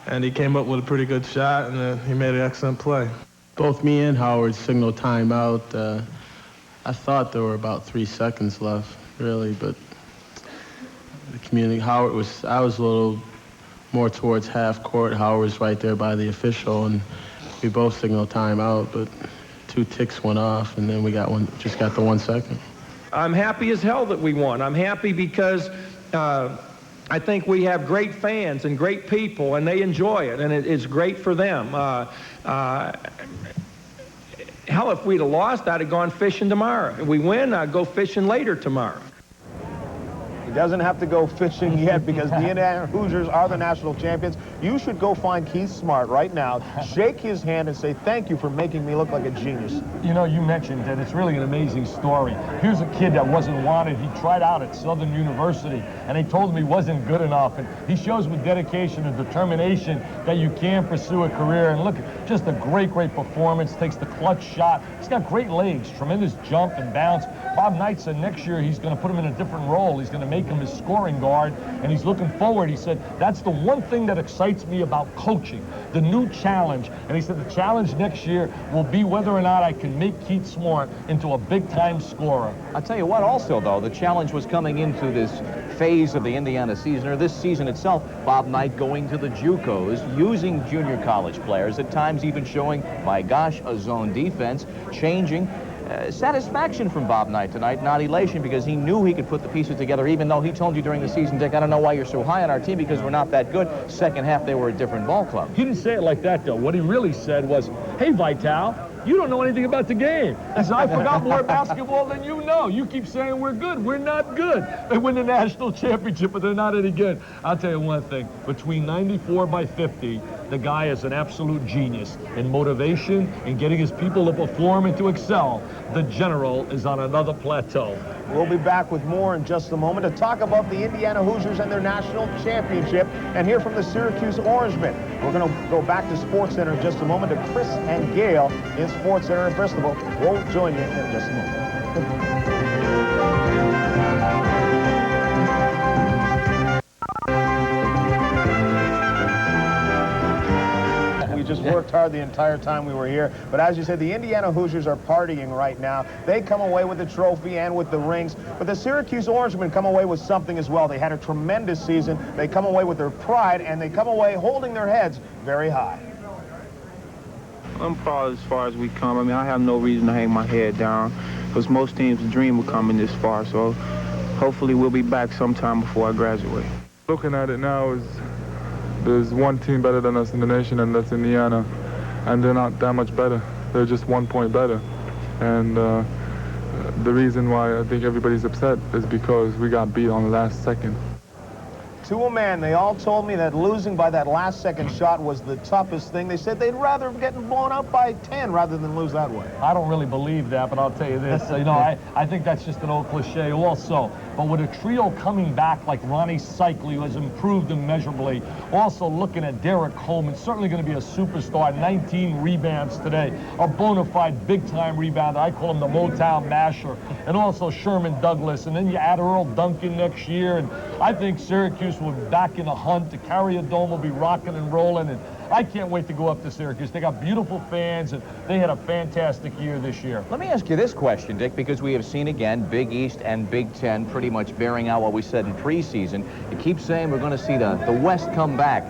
and he came up with a pretty good shot, and he made an excellent play. Both me and Howard signaled timeout. I thought there were about 3 seconds left, really, but the community, I was a little more towards half court. Howard was right there by the official, and we both signaled timeout, but 2 ticks went off, and then we just got the 1 second. I'm happy as hell that we won. I'm happy because I think we have great fans and great people, and they enjoy it, and it's great for them. Hell, if we'd have lost, I'd have gone fishing tomorrow. If we win, I'd go fishing later tomorrow. He doesn't have to go fishing yet because the Indiana Hoosiers are the national champions. You should go find Keith Smart right now, shake his hand, and say, thank you for making me look like a genius. You know, you mentioned that it's really an amazing story. Here's a kid that wasn't wanted. He tried out at Southern University, and they told him he wasn't good enough. And he shows with dedication and determination that you can pursue a career. And look, just a great, great performance. Takes the clutch shot. He's got great legs, tremendous jump and bounce. Bob Knight said next year he's going to put him in a different role. He's going to make him his scoring guard, and he's looking forward. He said, that's the one thing that excites me about coaching, the new challenge. And he said the challenge next year will be whether or not I can make Keith Smart into a big-time scorer. I'll tell you what also, though, the challenge was coming into this phase of the Indiana season, or this season itself, Bob Knight going to the JUCOs, using junior college players, at times even showing, my gosh, a zone defense, changing. Satisfaction from Bob Knight tonight, not elation, because he knew he could put the pieces together, even though he told you during the season, Dick, I don't know why you're so high on our team because we're not that good. Second half, they were a different ball club. He didn't say it like that, though. What he really said was, hey, Vital, you don't know anything about the game. He said, I forgot more basketball than you know. You keep saying we're good. We're not good. They win the national championship, but they're not any good. I'll tell you one thing. Between 94 by 50, the guy is an absolute genius in motivation and getting his people to perform and to excel. The general is on another plateau. We'll be back with more in just a moment to talk about the Indiana Hoosiers and their national championship and hear from the Syracuse Orangemen. We're going to go back to Sportcenter in just a moment to Chris and Gail in Sportcenter in Bristol. We'll join you in just a moment. We just worked hard the entire time we were here. But as you said, the Indiana Hoosiers are partying right now. They come away with the trophy and with the rings. But the Syracuse Orangemen come away with something as well. They had a tremendous season. They come away with their pride, and they come away holding their heads very high. I'm proud as far as we come. I mean, I have no reason to hang my head down because most teams dream of coming this far. So hopefully we'll be back sometime before I graduate. Looking at it now, there's one team better than us in the nation, and that's Indiana. And they're not that much better. They're just 1 point better. And the reason why I think everybody's upset is because we got beat on the last second. To a man, they all told me that losing by that last second shot was the toughest thing. They said they'd rather get blown out by 10 rather than lose that way. I don't really believe that, but I'll tell you this. You know, I think that's just an old cliche also. But with a trio coming back like Ronnie Cycli, who has improved immeasurably, also looking at Derek Coleman, certainly going to be a superstar, 19 rebounds today, a bona fide big-time rebounder. I call him the Motown Masher. And also Sherman Douglas. And then you add Earl Duncan next year. And I think Syracuse will be back in the hunt. The Carrier Dome will be rocking and rolling. And I can't wait to go up to Syracuse. They got beautiful fans, and they had a fantastic year this year. Let me ask you this question, Dick, because we have seen again Big East and Big Ten pretty much bearing out what we said in preseason. You keep saying we're going to see the West come back.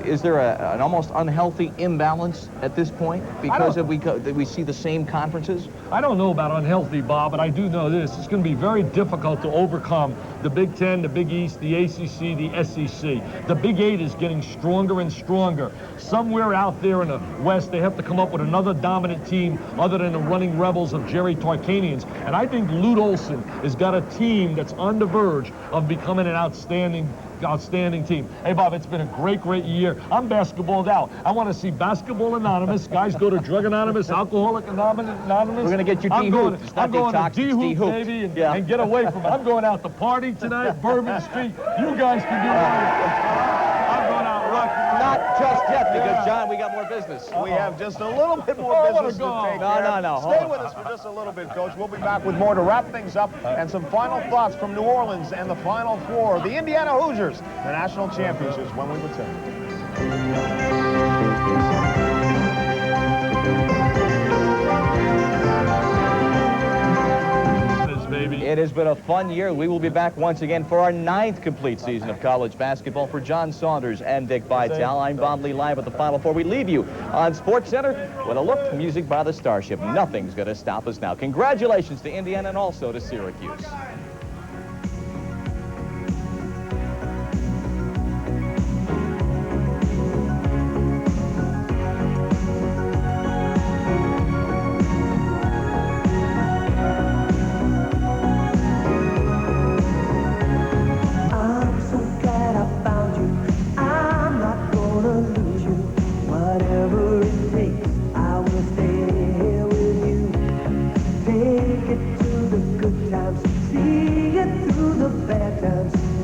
Is there an almost unhealthy imbalance at this point because we see the same conferences? I don't know about unhealthy, Bob, but I do know this. It's going to be very difficult to overcome the Big Ten, the Big East, the ACC, the SEC. The Big Eight is getting stronger and stronger. Somewhere out there in the West, they have to come up with another dominant team other than the running rebels of Jerry Tarkanians. And I think Lute Olson has got a team that's on the verge of becoming an outstanding team. Hey, Bob, it's been a great year. I'm basketballed out. I want to see Basketball Anonymous. Guys go to Drug Anonymous, Alcoholic Anonymous. We're going to get you D-Hoop. I'm going to D-Hoop, baby, and get away from it. I'm going out to party tonight, Bourbon Street. You guys can do it. I'm going out rocking. Not just yet, because, John, we got more business. We have just a little bit more business to take care of. No. Stay with us for just a little bit, Coach. We'll be back with more to wrap things up and some final thoughts from New Orleans and the Final Four, the Indiana Hoosiers, the national championships, when we return. It has been a fun year. We will be back once again for our 9th complete season of college basketball. For John Saunders and Dick Vitale, I'm Bob Lee, live at the Final Four. We leave you on Sportcenter with a look, music by the Starship. Nothing's going to stop us now. Congratulations to Indiana and also to Syracuse.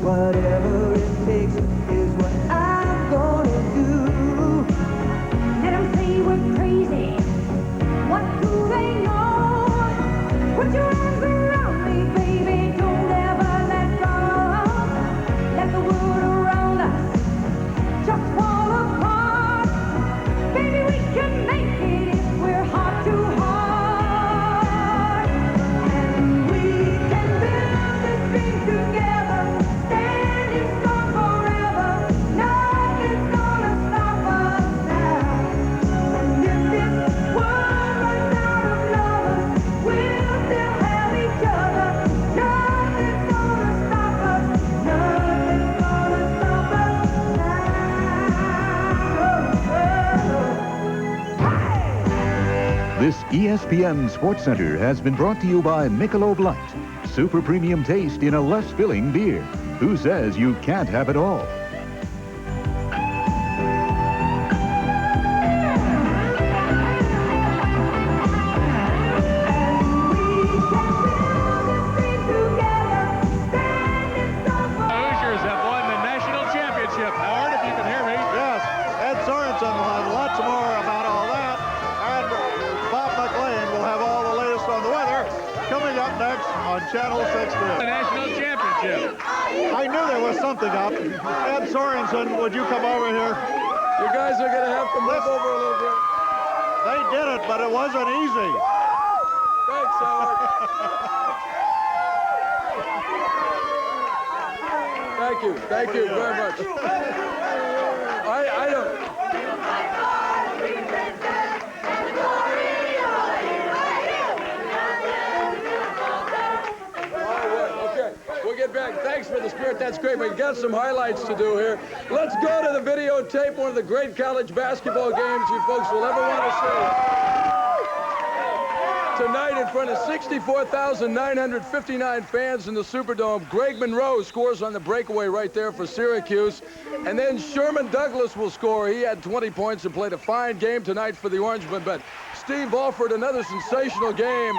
Whatever it takes is what I'm gonna do. Let them say we're crazy. What do they know? Put your arms around me, baby. Don't ever let go. Let the world around us just fall apart. Baby, we can make it if we're heart to heart. And we can build this dream together. This ESPN Sportcenter has been brought to you by Michelob Light. Super premium taste in a less filling beer. Who says you can't have it all? Hoosiers have won the national championship. Howard, if you can hear me. Yes, Ed Sorensen will have lots more about all that. And Bob McLean will have all the latest on the weather coming up next on Channel 16. The national championship. I knew there was something up. Ed Sorensen, would you come over here? You guys are going to have to move over a little bit. They did it, but it wasn't easy. Thanks, Howard. Thank you very much. I don't. Okay, we'll get back. Thanks for the spirit. That's great. We've got some highlights to do here. Let's go to the videotape, one of the great college basketball games you folks will ever want to see. Tonight in front of 64,959 fans in the Superdome, Greg Monroe scores on the breakaway right there for Syracuse. And then Sherman Douglas will score. He had 20 points and played a fine game tonight for the Orangemen. But Steve Alford, another sensational game.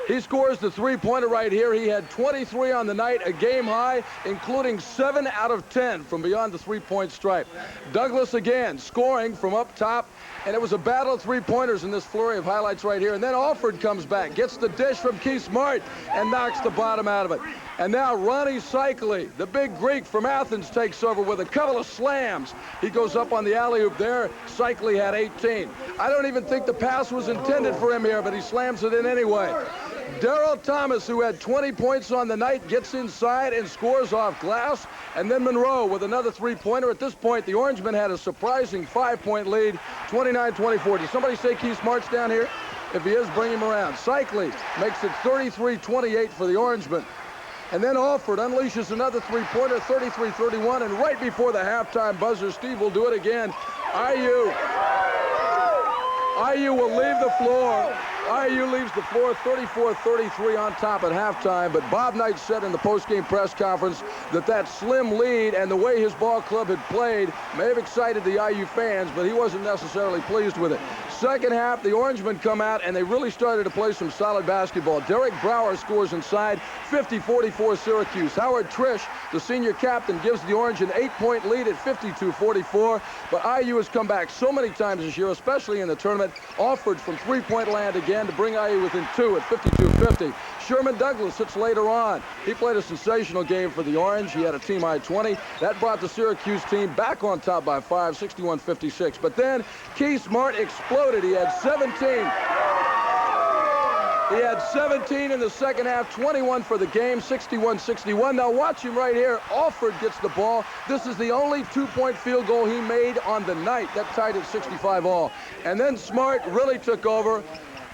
He scores the three-pointer right here. He had 23 on the night, a game high, including 7 out of 10 from beyond the three-point stripe. Douglas again scoring from up top, and it was a battle of three-pointers in this flurry of highlights right here. And then Alford comes back, gets the dish from Keith Smart, and knocks the bottom out of it. And now Ronnie Cycli, the big Greek from Athens, takes over with a couple of slams. He goes up on the alley-oop there. Cycli had 18. I don't even think the pass was intended for him here, but he slams it in anyway. Daryl Thomas, who had 20 points on the night, gets inside and scores off glass. And then Monroe with another three-pointer. At this point, the Orangemen had a surprising 5-point lead, 29-24. Did somebody say Keith Smart's down here? If he is, bring him around. Cycli makes it 33-28 for the Orangemen. And then Alford unleashes another three-pointer, 33-31. And right before the halftime buzzer, Steve will do it again. IU will leave the floor. IU leaves the floor 34-33 on top at halftime, but Bob Knight said in the post-game press conference that slim lead and the way his ball club had played may have excited the IU fans, but he wasn't necessarily pleased with it. Second half, the Orangemen come out, and they really started to play some solid basketball. Derek Brower scores inside, 50-44 Syracuse. Howard Trish, the senior captain, gives the Orange an 8-point lead at 52-44, but IU has come back so many times this year, especially in the tournament. Alford from three-point land again to bring IU within 2 at 52-50. Sherman Douglas hits later on. He played a sensational game for the Orange. He had a team high 20. That brought the Syracuse team back on top by 5, 61-56. But then Keith Smart exploded. He had 17. He had 17 in the second half, 21 for the game, 61-61. Now watch him right here. Alford gets the ball. This is the only 2-point field goal he made on the night. That tied at 65 all. And then Smart really took over.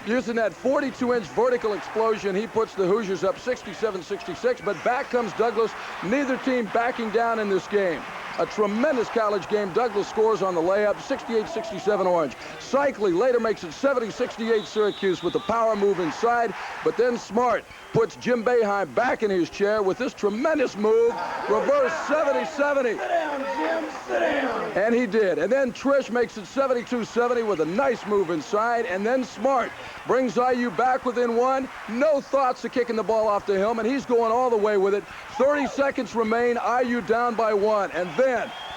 Using that 42-inch vertical explosion, he puts the Hoosiers up 67-66, but back comes Douglas. Neither team backing down in this game. A tremendous college game. Douglas scores on the layup, 68-67 Orange. Cycli later makes it 70-68 Syracuse with the power move inside, but then Smart puts Jim Boeheim back in his chair with this tremendous move, reverse 70-70. Sit down, Jim, sit down. And he did. And then Trish makes it 72-70 with a nice move inside, and then Smart brings IU back within 1. No thoughts of kicking the ball off to him, and he's going all the way with it. 30 seconds remain, IU down by 1. And then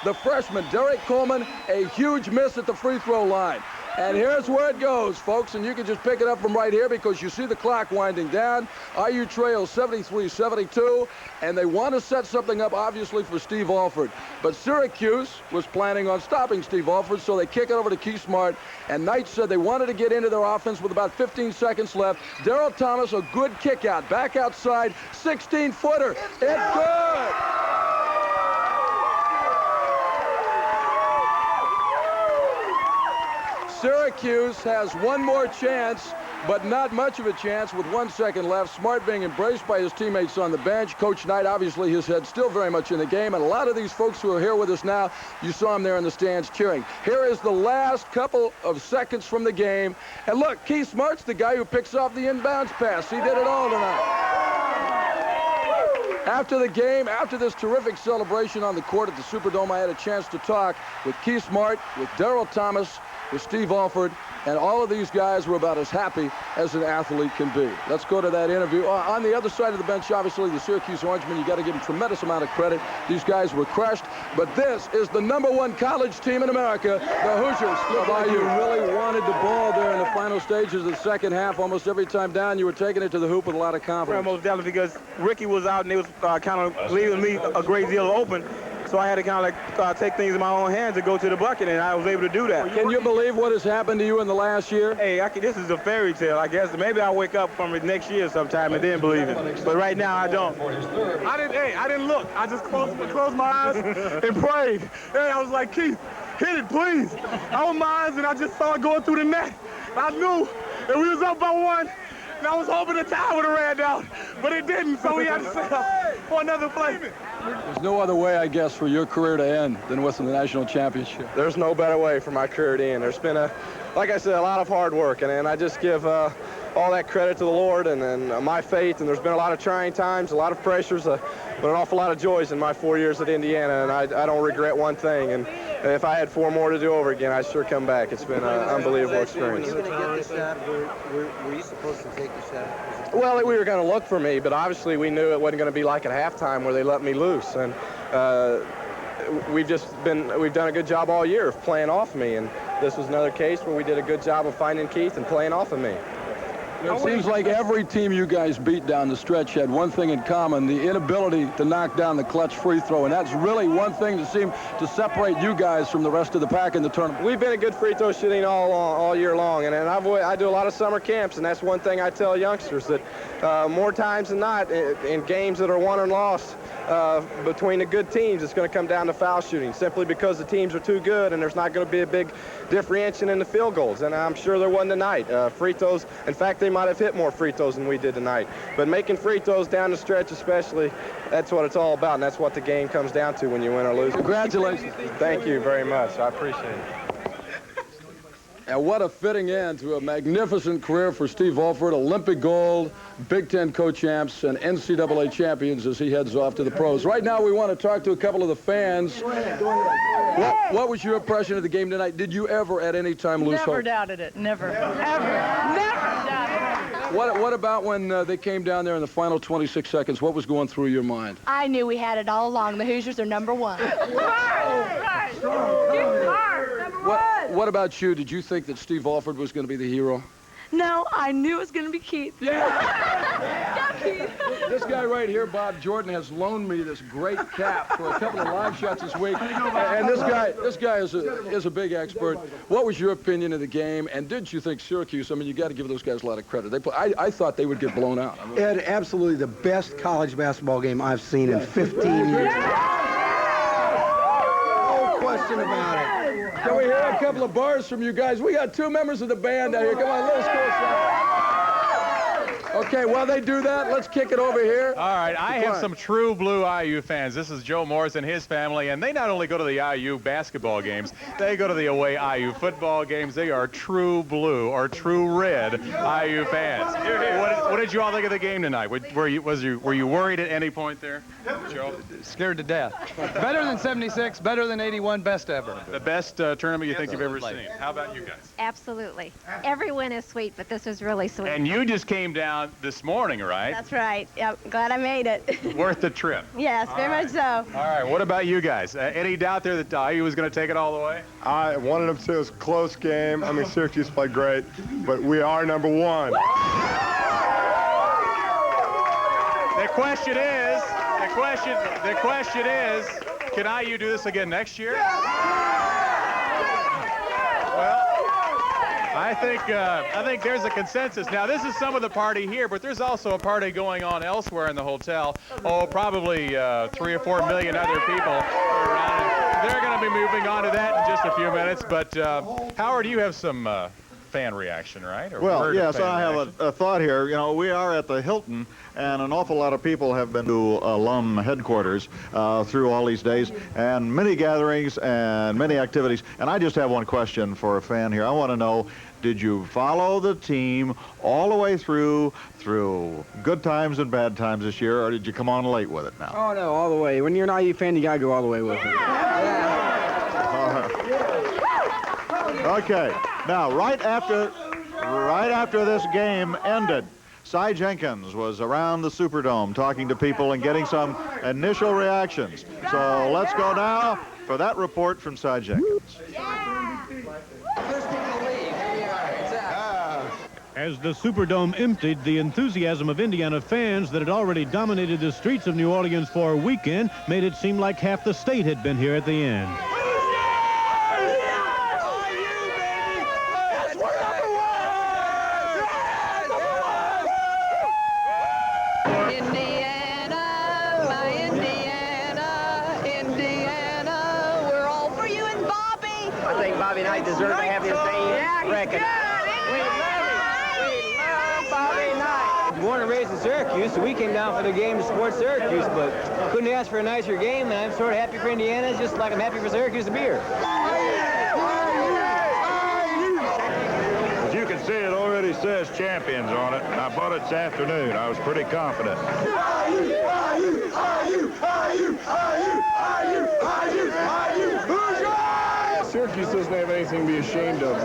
the freshman, Derek Coleman, a huge miss at the free throw line. And here's where it goes, folks, and you can just pick it up from right here because you see the clock winding down. IU trails 73-72, and they want to set something up, obviously, for Steve Alford. But Syracuse was planning on stopping Steve Alford, so they kick it over to Keith Smart. And Knight said they wanted to get into their offense with about 15 seconds left. Daryl Thomas, a good kick out, back outside, 16-footer. It's good! Syracuse has one more chance, but not much of a chance with 1 second left. Smart being embraced by his teammates on the bench. Coach Knight, obviously, his head still very much in the game. And a lot of these folks who are here with us now, you saw them there in the stands cheering. Here is the last couple of seconds from the game. And look, Keith Smart's the guy who picks off the inbounds pass. He did it all tonight. After the game, after this terrific celebration on the court at the Superdome, I had a chance to talk with Keith Smart, with Daryl Thomas, with Steve Alford, and all of these guys were about as happy as an athlete can be. Let's go to that interview. On the other side of the bench, obviously, the Syracuse Orangemen, you got to give them a tremendous amount of credit. These guys were crushed, but this is the #1 college team in America, the Hoosiers of IU. You really wanted the ball there in the final stages of the second half. Almost every time down, you were taking it to the hoop with a lot of confidence. Most definitely, because Ricky was out and it was kind of leaving me a great deal open. So I had to kind of like take things in my own hands and go to the bucket, and I was able to do that. Can you believe what has happened to you in the last year? Hey, this is a fairy tale, I guess. Maybe I'll wake up from it next year sometime and then believe it. But right now, I don't. I didn't look. I just closed my eyes and prayed. Hey, I was like, Keith, hit it, please. I opened my eyes, and I just saw it going through the net. I knew that we was up by 1. And I was hoping the towel would have ran down, but it didn't, so we had to set up for another play. There's no other way, I guess, for your career to end than with the national championship. There's no better way for my career to end. There's been, like I said, a lot of hard work, and I just give all that credit to the Lord and my faith, and there's been a lot of trying times, a lot of pressures, but an awful lot of joys in my 4 years at Indiana, and I don't regret one thing. And if I had 4 more to do over again, I'd sure come back. It's been an unbelievable experience. Were you going to get the shot? Were you supposed to take the shot? Well, we were going to look for me, but obviously we knew it wasn't going to be like at halftime where they let me loose. And we've done a good job all year of playing off me, and this was another case where we did a good job of finding Keith and playing off of me. It seems like every team you guys beat down the stretch had one thing in common, the inability to knock down the clutch free throw, and that's really one thing that seemed to separate you guys from the rest of the pack in the tournament. We've been a good free throw shooting all year long, and I do a lot of summer camps, and that's one thing I tell youngsters, that more times than not, in games that are won and lost between the good teams, it's going to come down to foul shooting, simply because the teams are too good and there's not going to be a big differentiation in the field goals, and I'm sure there wasn't tonight. Free throws, in fact, they might have hit more free throws than we did tonight. But making free throws down the stretch especially, that's what it's all about, and that's what the game comes down to when you win or lose. Congratulations. Thank you very much. I appreciate it. And what a fitting end to a magnificent career for Steve Alford, Olympic gold, Big Ten co-champs, and NCAA champions as he heads off to the pros. Right now, we want to talk to a couple of the fans. What was your impression of the game tonight? Did you ever at any time lose hope? Never doubted it. Never. Ever. Never doubted it. What about when they came down there in the final 26 seconds? What was going through your mind? I knew we had it all along. The Hoosiers are number one. What about you? Did you think that Steve Alford was going to be the hero? No, I knew it was going to be Keith. Yeah. This guy right here, Bob Jordan, has loaned me this great cap for a couple of live shots this week. And this guy is a big expert. What was your opinion of the game? And did you think Syracuse? I mean, you got to give those guys a lot of credit. I thought they would get blown out. Ed, absolutely the best college basketball game I've seen in 15 years. No question about it. Can we hear a couple of bars from you guys? We got two members of the band out here. Come on, let's go. Okay, while they do that, let's kick it over here. All right, I have some true blue IU fans. This is Joe Morris and his family, and they not only go to the IU basketball games, they go to the away IU football games. They are true blue or true red IU fans. What did you all think of the game tonight? Were you worried at any point there, Joe? Scared to death. Better than 76, better than 81, best ever. The best tournament you think you've ever seen. How about you guys? Absolutely. Every win is sweet, but this was really sweet. And you just came down this morning, right? That's right. Yep. Glad I made it. Worth the trip. Yes, very much so. All right. What about you guys? Any doubt there that IU was going to take it all the way? I wanted them to. It was a close game. I mean, Syracuse played great, but we are number one. The question is, can IU do this again next year? Well, I think there's a consensus. Now, this is some of the party here, but there's also a party going on elsewhere in the hotel. Oh, probably 3 or 4 million other people around. They're going to be moving on to that in just a few minutes. But Howard, you have some fan reaction, right? Or well, yes, I have a thought here. You know, we are at the Hilton, and an awful lot of people have been to alum headquarters through all these days, and many gatherings and many activities. And I just have one question for a fan here. I want to know, did you follow the team all the way through good times and bad times this year, or did you come on late with it now? Oh, no, all the way. When you're an IU fan, you got to go all the way with it. Okay. Now, right after this game ended, Cy Jenkins was around the Superdome talking to people and getting some initial reactions. So let's go now for that report from Cy Jenkins. As the Superdome emptied, the enthusiasm of Indiana fans that had already dominated the streets of New Orleans for a weekend made it seem like half the state had been here at the end. Deserve to have his name reckoned. We love Bobby Knight. Born and raised in Syracuse, so we came down for the game to support Syracuse, but couldn't ask for a nicer game, and I'm sort of happy for Indiana, just like I'm happy for Syracuse to be here. As you can see, it already says champions on it. I bought it this afternoon. I was pretty confident. Syracuse doesn't have anything to be ashamed of.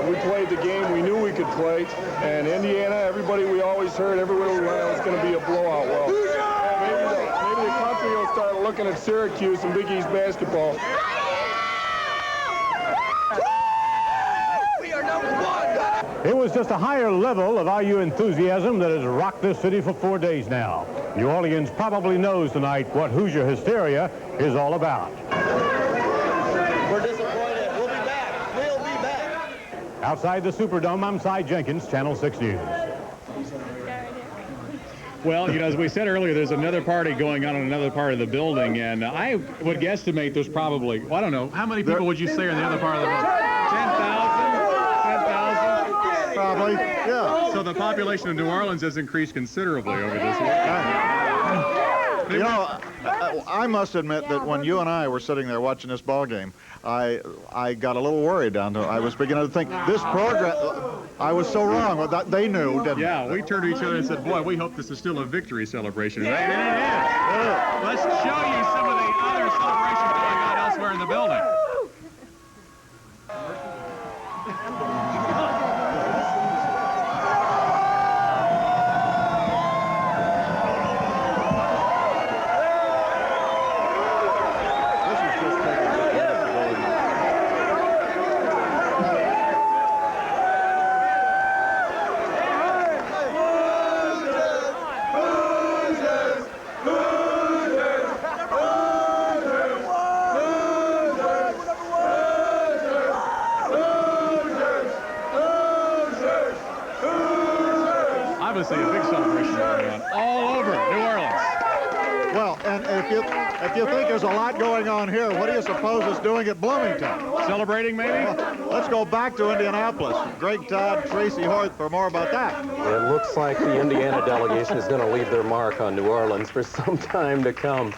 We played the game we knew we could play, and Indiana, everybody we always heard, everywhere we went, it was going to be a blowout. Well, maybe the country will start looking at Syracuse and Big East basketball. We are number one. It was just a higher level of IU enthusiasm that has rocked this city for 4 days now. New Orleans probably knows tonight what Hoosier hysteria is all about. We're disappointed. We'll be back. We'll be back. Outside the Superdome, I'm Cy Jenkins, Channel 6 News. Well, you know, as we said earlier, there's another party going on in another part of the building, and I would guesstimate there's probably, well, I don't know, how many people would you say are in the other part of the building? 10,000? 10,000? Probably, yeah. So the population of New Orleans has increased considerably over this week. You know, I must admit that when you and I were sitting there watching this ball game, I got a little worried. I was beginning to think this program. I was so wrong. That they knew. Didn't they? Yeah, we turned to each other and said, "Boy, we hope this is still a victory celebration." Right? And it is. Let's show you some of the other celebrations going on elsewhere in the building. Obviously, a big celebration going on all over New Orleans. Well, and if you think there's a lot going on here, what do you suppose it's doing at Bloomington? Celebrating, maybe? Well, let's go back to Indianapolis. Greg Todd, Tracy Horth for more about that. It looks like the Indiana delegation is going to leave their mark on New Orleans for some time to come.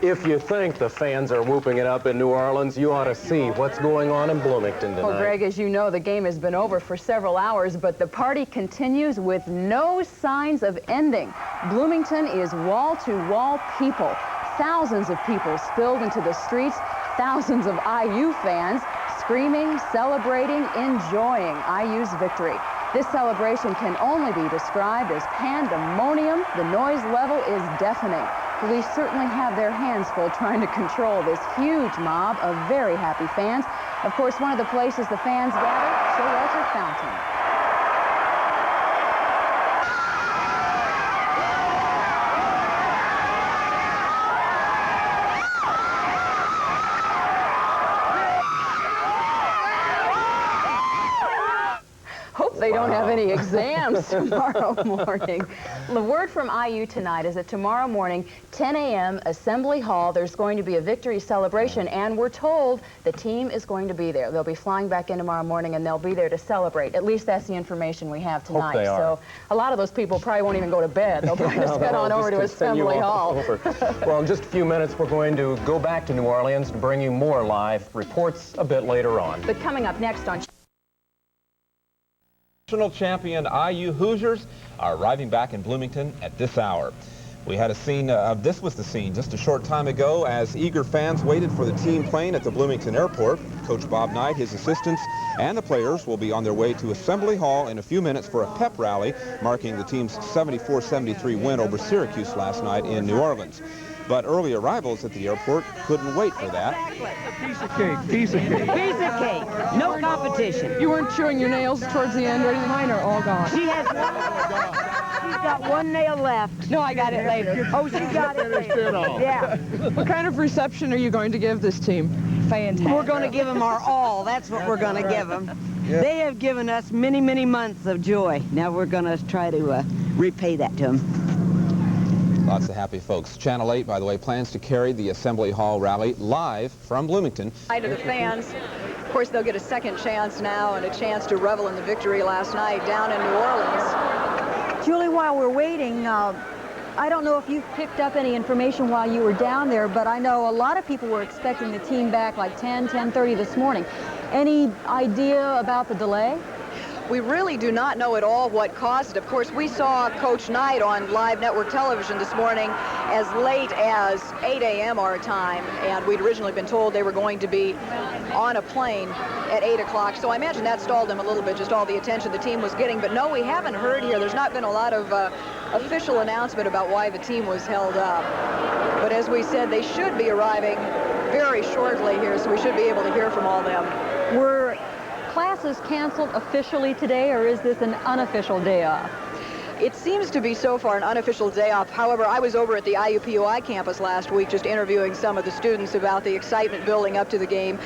If you think the fans are whooping it up in New Orleans, you ought to see what's going on in Bloomington tonight. Well, Greg, as you know, the game has been over for several hours, but the party continues with no signs of ending. Bloomington is wall-to-wall people. Thousands of people spilled into the streets, thousands of IU fans screaming, celebrating, enjoying IU's victory. This celebration can only be described as pandemonium. The noise level is deafening. Police certainly have their hands full trying to control this huge mob of very happy fans. Of course, one of the places the fans gather, Sir Fountain. Hope they don't have any exams tomorrow morning. The word from IU tonight is that tomorrow morning, 10 a.m., Assembly Hall, there's going to be a victory celebration, and we're told the team is going to be there. They'll be flying back in tomorrow morning, and they'll be there to celebrate. At least that's the information we have tonight. Hope they are. So a lot of those people probably won't even go to bed. They'll probably just head on over to Assembly Hall. Well, in just a few minutes, we're going to go back to New Orleans to bring you more live reports a bit later on. But coming up next on National champion IU Hoosiers are arriving back in Bloomington at this hour. We had a scene, this was the scene just a short time ago as eager fans waited for the team plane at the Bloomington airport. Coach Bob Knight, his assistants, and the players will be on their way to Assembly Hall in a few minutes for a pep rally marking the team's 74-73 win over Syracuse last night in New Orleans. But early arrivals at the airport couldn't wait for that. Piece of cake, piece of cake. Piece of cake, no competition. You weren't chewing your nails towards the end, or mine are all gone. She has one. She's got one nail left. No, I got it later. Oh, she got it later. Yeah. What kind of reception are you going to give this team? Fantastic. We're going to give them our all. That's what we're going to give them. Yeah. They have given us many, many months of joy. Now we're going to try to repay that to them. Lots of happy folks. Channel 8, by the way, plans to carry the Assembly Hall rally live from Bloomington. To the fans, of course, they'll get a second chance now and a chance to revel in the victory last night down in New Orleans. Julie, while we're waiting, I don't know if you've picked up any information while you were down there, but I know a lot of people were expecting the team back like 10:30 this morning. Any idea about the delay? We really do not know at all what caused it. Of course, we saw Coach Knight on live network television this morning as late as 8 a.m. our time, and we'd originally been told they were going to be on a plane at 8 o'clock. So I imagine that stalled them a little bit, just all the attention the team was getting. But no, we haven't heard here. There's not been a lot of official announcement about why the team was held up. But as we said, they should be arriving very shortly here, so we should be able to hear from all of them. Were Class classes canceled officially today, or is this an unofficial day off? It seems to be so far an unofficial day off. However, I was over at the IUPUI campus last week just interviewing some of the students about the excitement building up to the game.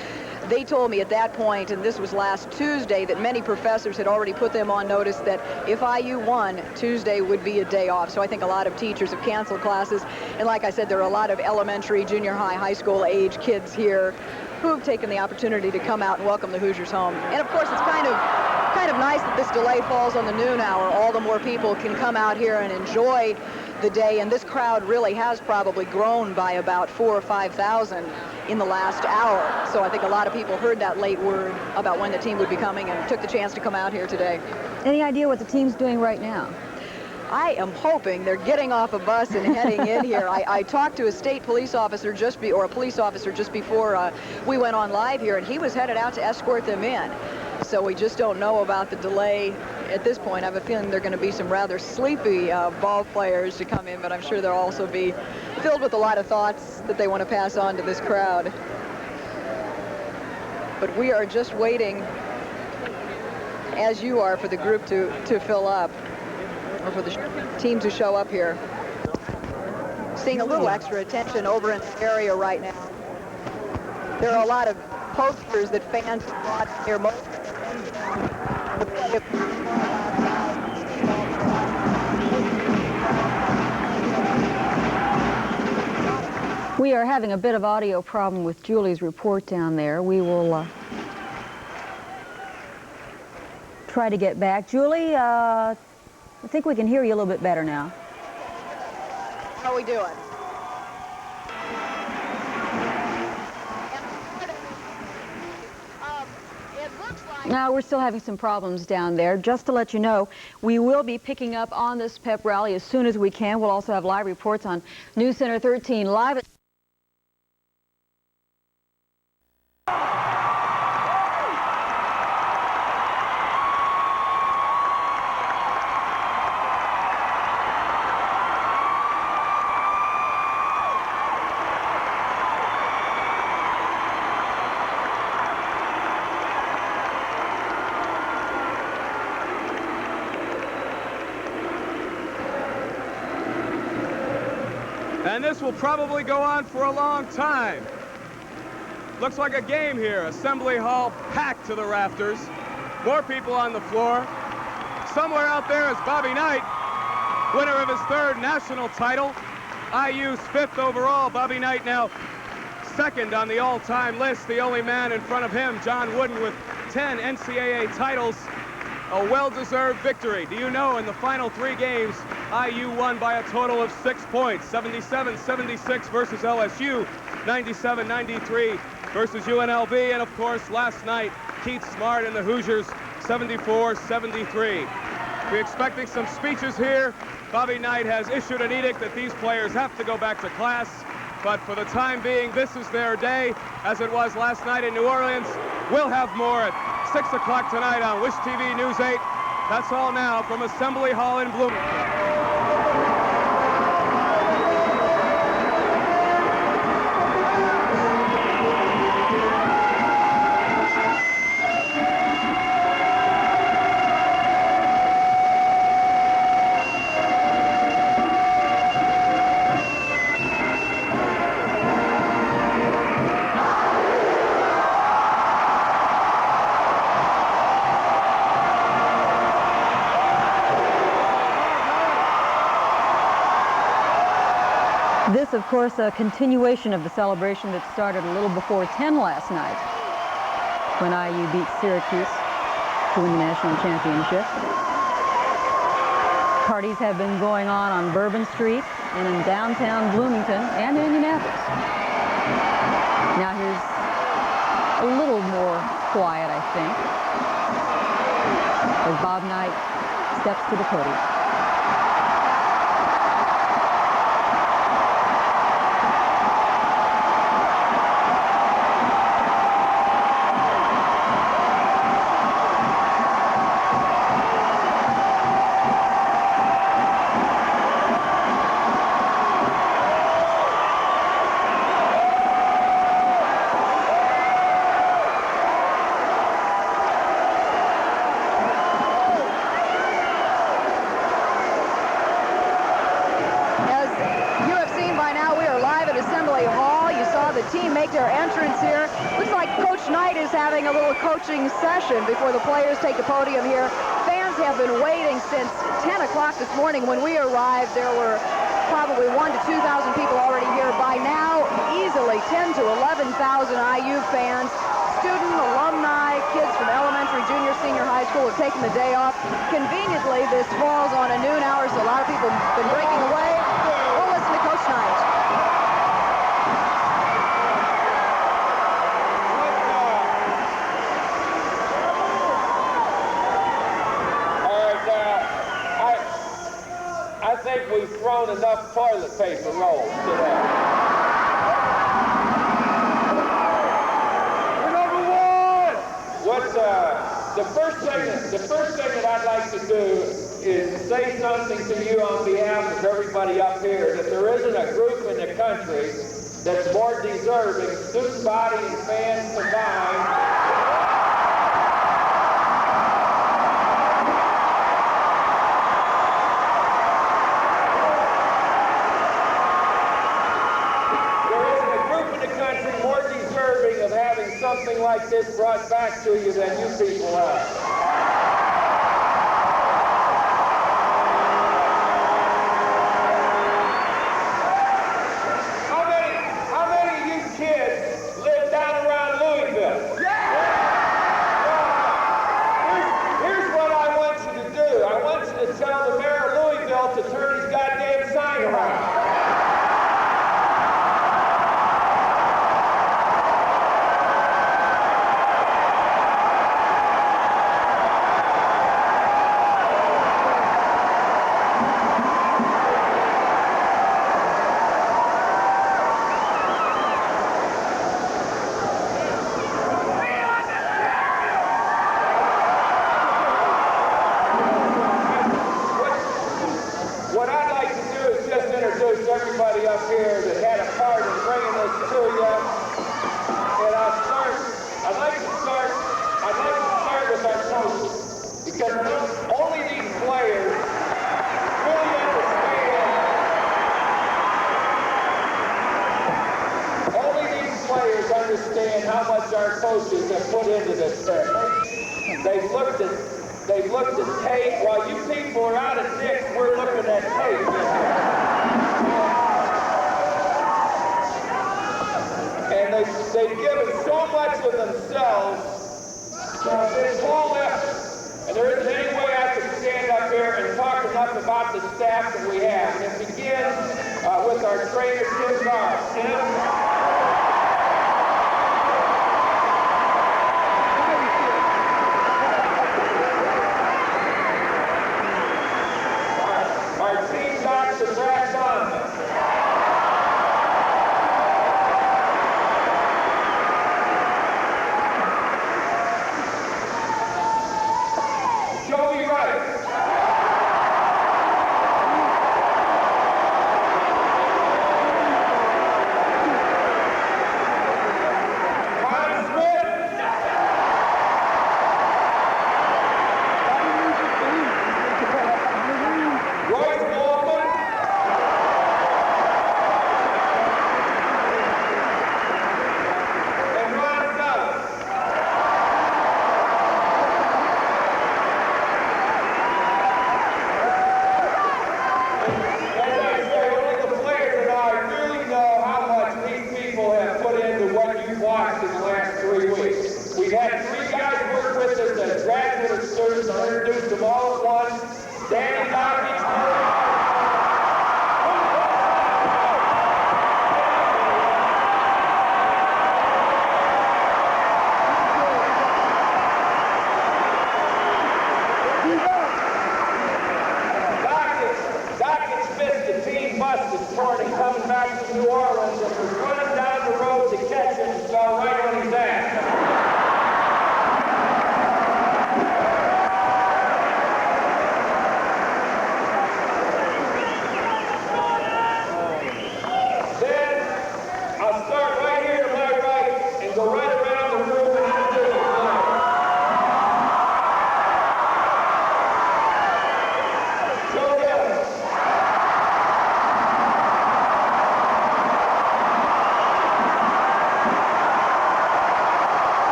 They told me at that point, and this was last Tuesday, that many professors had already put them on notice that if IU won, Tuesday would be a day off. So I think a lot of teachers have canceled classes. And like I said, there are a lot of elementary, junior high, high school age kids here who have taken the opportunity to come out and welcome the Hoosiers home. And of course, it's kind of nice that this delay falls on the noon hour. All the more people can come out here and enjoy the day, and this crowd really has probably grown by about 4,000 or 5,000 in the last hour. So I think a lot of people heard that late word about when the team would be coming and took the chance to come out here today. Any idea what the team's doing right now? I am hoping they're getting off a bus and heading in here. I talked to a state police officer or a police officer just before we went on live here, and he was headed out to escort them in. So we just don't know about the delay at this point. I have a feeling there are going to be some rather sleepy ball players to come in, but I'm sure they'll also be filled with a lot of thoughts that they want to pass on to this crowd. But we are just waiting, as you are, for the group to fill up, or for the team to show up here. Seeing a little extra attention over in the area right now. There are a lot of posters that fans have brought here. We are having a bit of audio problem with Julie's report down there. We will try to get back. Julie, I think we can hear you a little bit better now. How are we doing? No, we're still having some problems down there. Just to let you know, we will be picking up on this pep rally as soon as we can. We'll also have live reports on News Center 13 live. And this will probably go on for a long time. Looks like a game here. Assembly Hall packed to the rafters. More people on the floor. Somewhere out there is Bobby Knight, winner of his 3rd national title. IU's 5th overall. Bobby Knight now 2nd on the all-time list. The only man in front of him, John Wooden, with 10 NCAA titles. A well-deserved victory. Do you know in the final 3 games, IU won by a total of 6 points, 77-76 versus LSU, 97-93 versus UNLV, and of course last night, Keith Smart and the Hoosiers, 74-73. We're expecting some speeches here. Bobby Knight has issued an edict that these players have to go back to class, but for the time being, this is their day, as it was last night in New Orleans. We'll have more at 6 o'clock tonight on Wish TV News 8. That's all now from Assembly Hall in Bloomington. This, of course, a continuation of the celebration that started a little before 10 last night when IU beat Syracuse to win the national championship. Parties have been going on Bourbon Street and in downtown Bloomington and Indianapolis. Now here's a little more quiet, I think, as Bob Knight steps to the podium. the team make their entrance here. Looks like Coach Knight is having a little coaching session before the players take the podium here. Fans have been waiting since 10 o'clock this morning. When we arrived, there were probably 1,000 to 2,000 people already here. By now, easily 10 to 11,000 IU fans. Student, alumni, kids from elementary, junior, senior high school have taken the day off. Conveniently, this falls on a noon hour, so a lot of people have been breaking away. We'll listen to Coach Knight. I think we've thrown enough toilet paper rolls today. The first thing that I'd like to do is say something to you on behalf of everybody up here, that there isn't a group in the country that's more deserving, student body and fans combined, of having something like this brought back to you than you people are. How many of you kids live down around Louisville? Yeah! Here's what I want you to do. I want you to tell the mayor of Louisville to turn his goddamn sign around. Everybody up here that had a part in bringing this to you. And I'd like to start with our coaches, because only these players really understand. Only these players understand how much our coaches have put into this thing. They've looked at tape. While you people are out of dicks, we're looking at tape. And they've given so much of themselves for this whole effort. And there isn't any way I can stand up here and talk enough about the staff that we have. And it begins with our trainer, Tim Garth. Tim?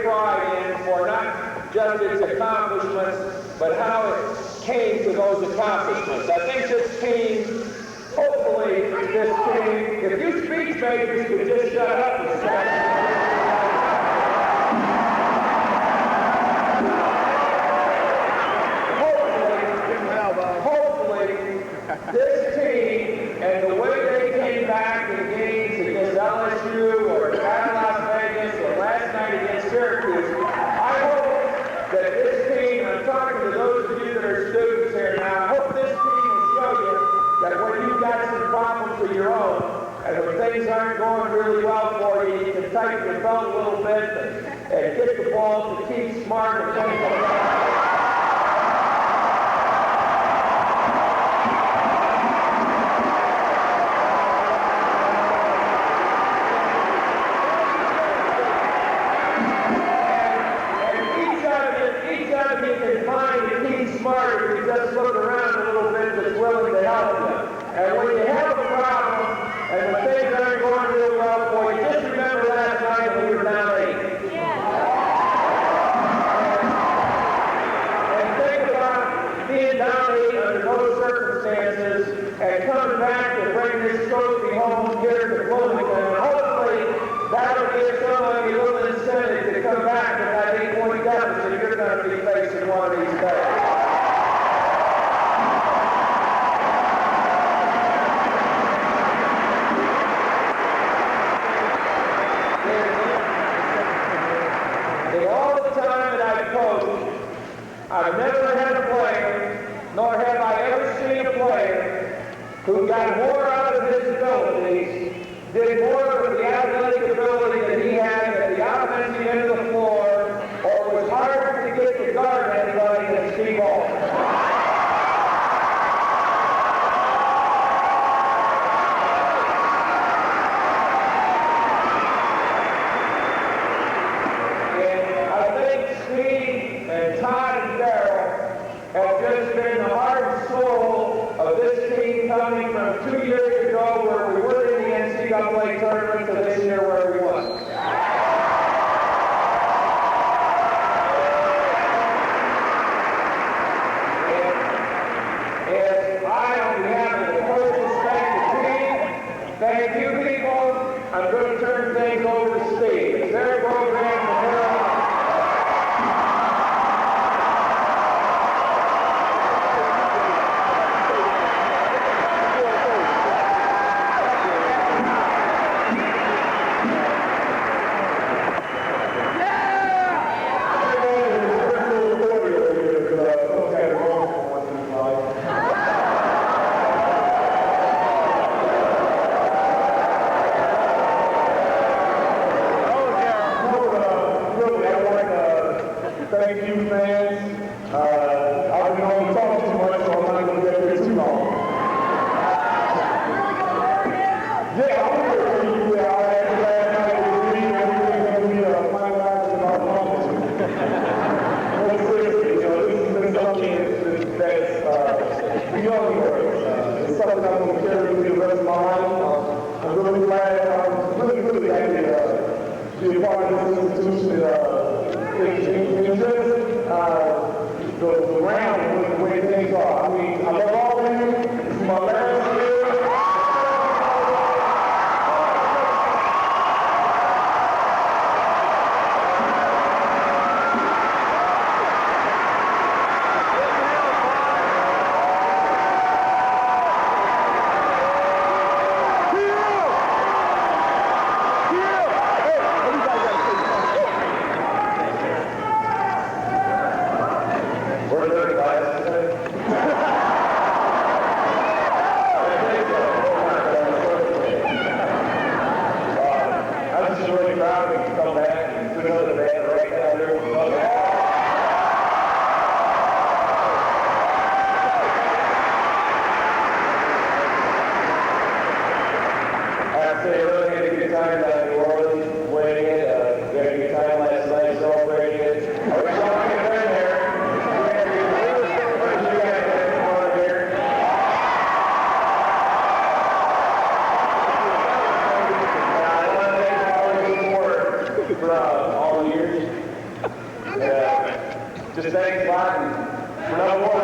great pride in for not just its accomplishments, but how it came to those accomplishments. I think this team, hopefully this team, if you speech makers could just shut up and hopefully this team and the way they came back in games against LSU or at Las Vegas or last night against Syracuse, I hope that this team, and I'm talking to those of you that are students here now, I hope this team will show you that when you've got some problems of your own, and when things aren't going really well for you, you can tighten your belt a little bit and get the ball to keep smart and things like that. Smart if you just look around a little bit that's willing to help you. And when you have a problem, and when things aren't going real well for you, just remember last night when we were down 8. And think about being down 8 under those circumstances and coming back to bring this trophy home here to Bloomington. And hopefully that'll give somebody a little incentive to come back to that 8-point deficit you're going to be facing one of these days. I've never had a player, nor have I ever seen a player who got more out of his abilities, did more with the athletic ability that he had at the offensive end of the floor, or was harder to get to guard anybody than Steve Ball. Coming from 2 years ago where we were in the NCAA tournament to this year where we won. And I, on behalf of the coaches, thank the team, thank you people. I'm going to turn things over to Steve. It's their program from here on. Thank you, fans. I've been on talking too much, so I'm not going to get there too long. Yeah, I'm here for you. I had last night this week, everything's going to be finalized in our office. No, seriously, this has been something that's beyond words. It's something I'm going to carry with me the rest of my life. I'm really glad. I'm really happy to be a part of this institution. The ground, the way things are. I mean, I love all of you. This is my last year. Just thanks a lot. And for number one,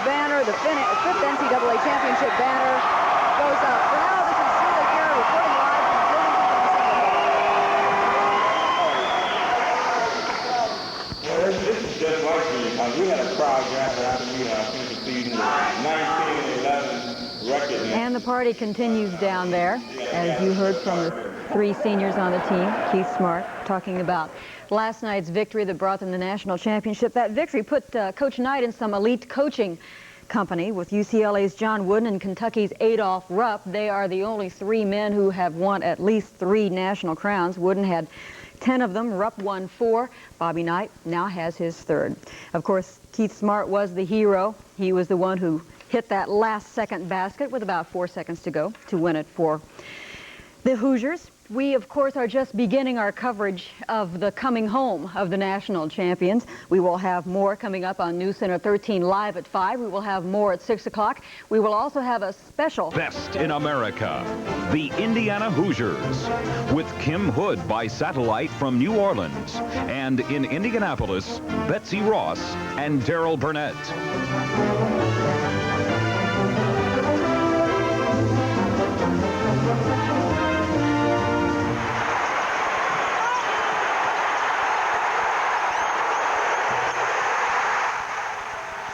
banner, the fifth NCAA Championship banner goes up. For now, this is Sheila here reporting live from Bloomington. Well, this is just like me, because we had a crowd gathered after we finished the season with 19-11 record. And the party continues down there, as you heard from the three seniors on the team. Keith Smart talking about last night's victory that brought them the national championship. That victory put Coach Knight in some elite coaching company with UCLA's John Wooden and Kentucky's Adolph Rupp. They are the only three men who have won at least 3 national crowns. Wooden had 10 of them. Rupp won 4. Bobby Knight now has his 3rd. Of course, Keith Smart was the hero. He was the one who hit that last-second basket with about 4 seconds to go to win it for the Hoosiers. We, of course, are just beginning our coverage of the coming home of the national champions. We will have more coming up on News Center 13 live at 5. We will have more at 6 o'clock. We will also have a special Best in America, the Indiana Hoosiers, with Kim Hood by satellite from New Orleans, and in Indianapolis, Betsy Ross and Daryl Burnett.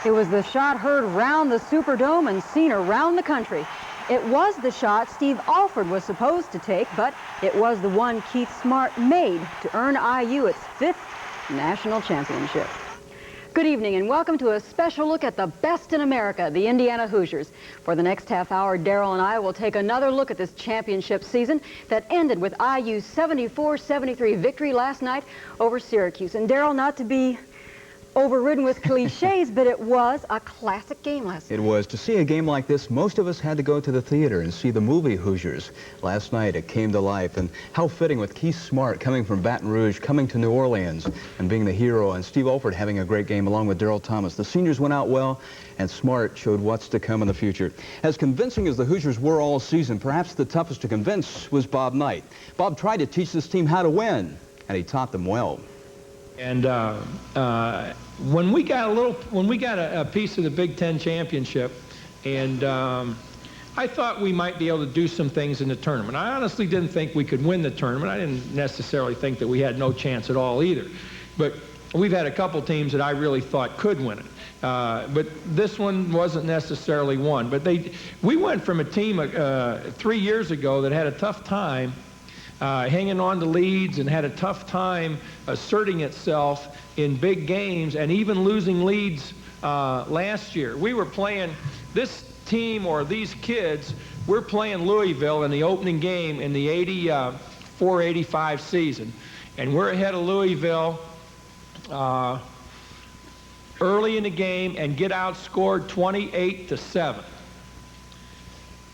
It was the shot heard round the Superdome and seen around the country. It was the shot Steve Alford was supposed to take, but it was the one Keith Smart made to earn IU its 5th national championship. Good evening and welcome to a special look at the best in America, the Indiana Hoosiers. For the next half hour, Daryl and I will take another look at this championship season that ended with IU's 74-73 victory last night over Syracuse. And Daryl, not to be overridden with cliches, but it was a classic game last night. It was. To see a game like this, most of us had to go to the theater and see the movie Hoosiers. Last night it came to life, and how fitting with Keith Smart coming from Baton Rouge, coming to New Orleans and being the hero, and Steve Alford having a great game along with Daryl Thomas. The seniors went out well, and Smart showed what's to come in the future. As convincing as the Hoosiers were all season, perhaps the toughest to convince was Bob Knight. Bob tried to teach this team how to win, and he taught them well. And when we got a piece of the Big Ten championship, and I thought we might be able to do some things in the tournament. I honestly didn't think we could win the tournament. I didn't necessarily think that we had no chance at all either. But we've had a couple teams that I really thought could win it. But this one wasn't necessarily one. But we went from a team 3 years ago that had a tough time hanging on to leads and had a tough time asserting itself in big games and even losing leads last year. We were playing this team, or these kids, we're playing Louisville in the opening game in the 84-85 season. And we're ahead of Louisville early in the game and get outscored 28-7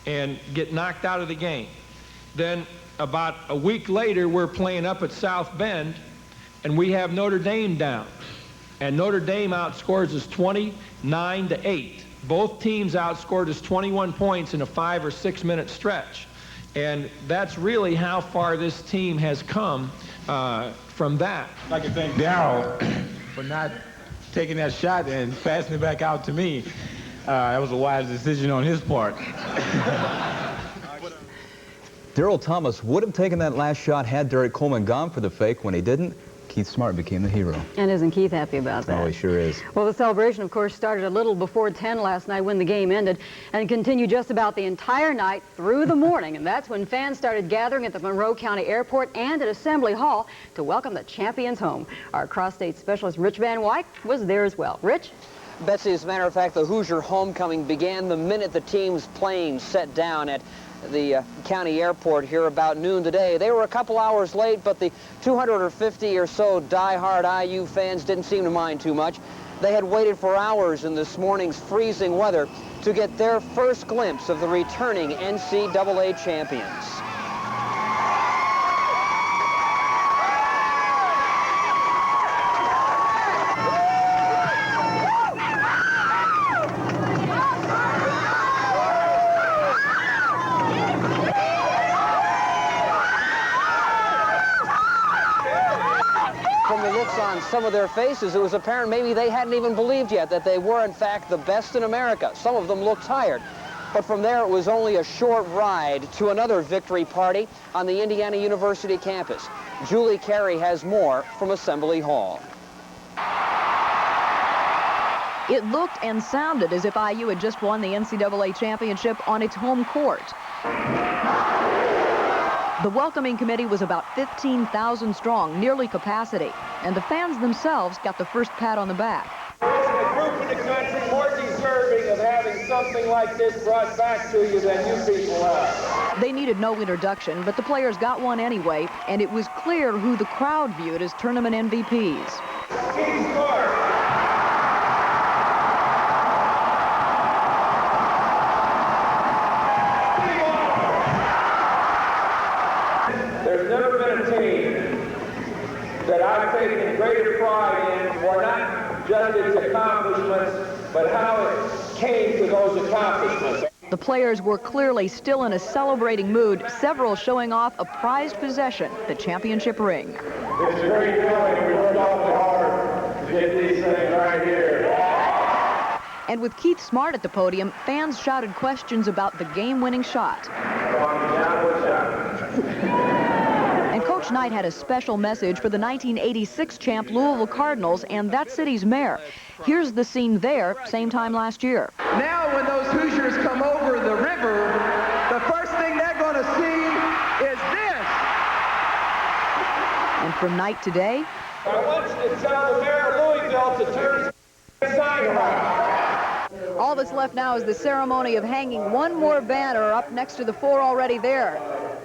and get knocked out of the game. Then about a week later, we're playing up at South Bend, and we have Notre Dame down. And Notre Dame outscores us 29-8. Both teams outscored us 21 points in a 5 or 6 minute stretch. And that's really how far this team has come from that. I'd like to thank Daryl for not taking that shot and passing it back out to me. That was a wise decision on his part. Daryl Thomas would have taken that last shot had Derek Coleman gone for the fake. When he didn't, Keith Smart became the hero. And isn't Keith happy about that? Oh, he sure is. Well, the celebration, of course, started a little before 10 last night when the game ended and continued just about the entire night through the morning. And that's when fans started gathering at the Monroe County Airport and at Assembly Hall to welcome the champions home. Our cross-state specialist, Rich Van Wyk, was there as well. Rich? Betsy, as a matter of fact, the Hoosier homecoming began the minute the team's plane set down at the county airport here about noon today. They were a couple hours late, but the 250 or so die-hard IU fans didn't seem to mind too much. They had waited for hours in this morning's freezing weather to get their first glimpse of the returning NCAA champions. On some of their faces, it was apparent maybe they hadn't even believed yet that they were in fact the best in America. Some of them looked tired. But from there it was only a short ride to another victory party on the Indiana University campus. Julie Carey has more from Assembly Hall. It looked and sounded as if IU had just won the NCAA championship on its home court. The welcoming committee was about 15,000 strong, nearly capacity, and the fans themselves got the first pat on the back. There's a group in the country more deserving of having something like this brought back to you than you people are. They needed no introduction, but the players got one anyway, and it was clear who the crowd viewed as tournament MVPs. Keith Smart. There's never been a team that I've taken greater pride in, or not just its accomplishments, but how it came to those accomplishments. The players were clearly still in a celebrating mood, several showing off a prized possession, the championship ring. It's a great feeling. We worked awfully hard to get these things right here. And with Keith Smart at the podium, fans shouted questions about the game-winning shot. And Coach Knight had a special message for the 1986 champ Louisville Cardinals and that city's mayor. Here's the scene there, same time last year. Now when those Hoosiers come over the river, the first thing they're going to see is this. And from Knight today, I want you to tell the mayor of Louisville to turn his sign around. all that's left now is the ceremony of hanging one more banner up next to the four already there.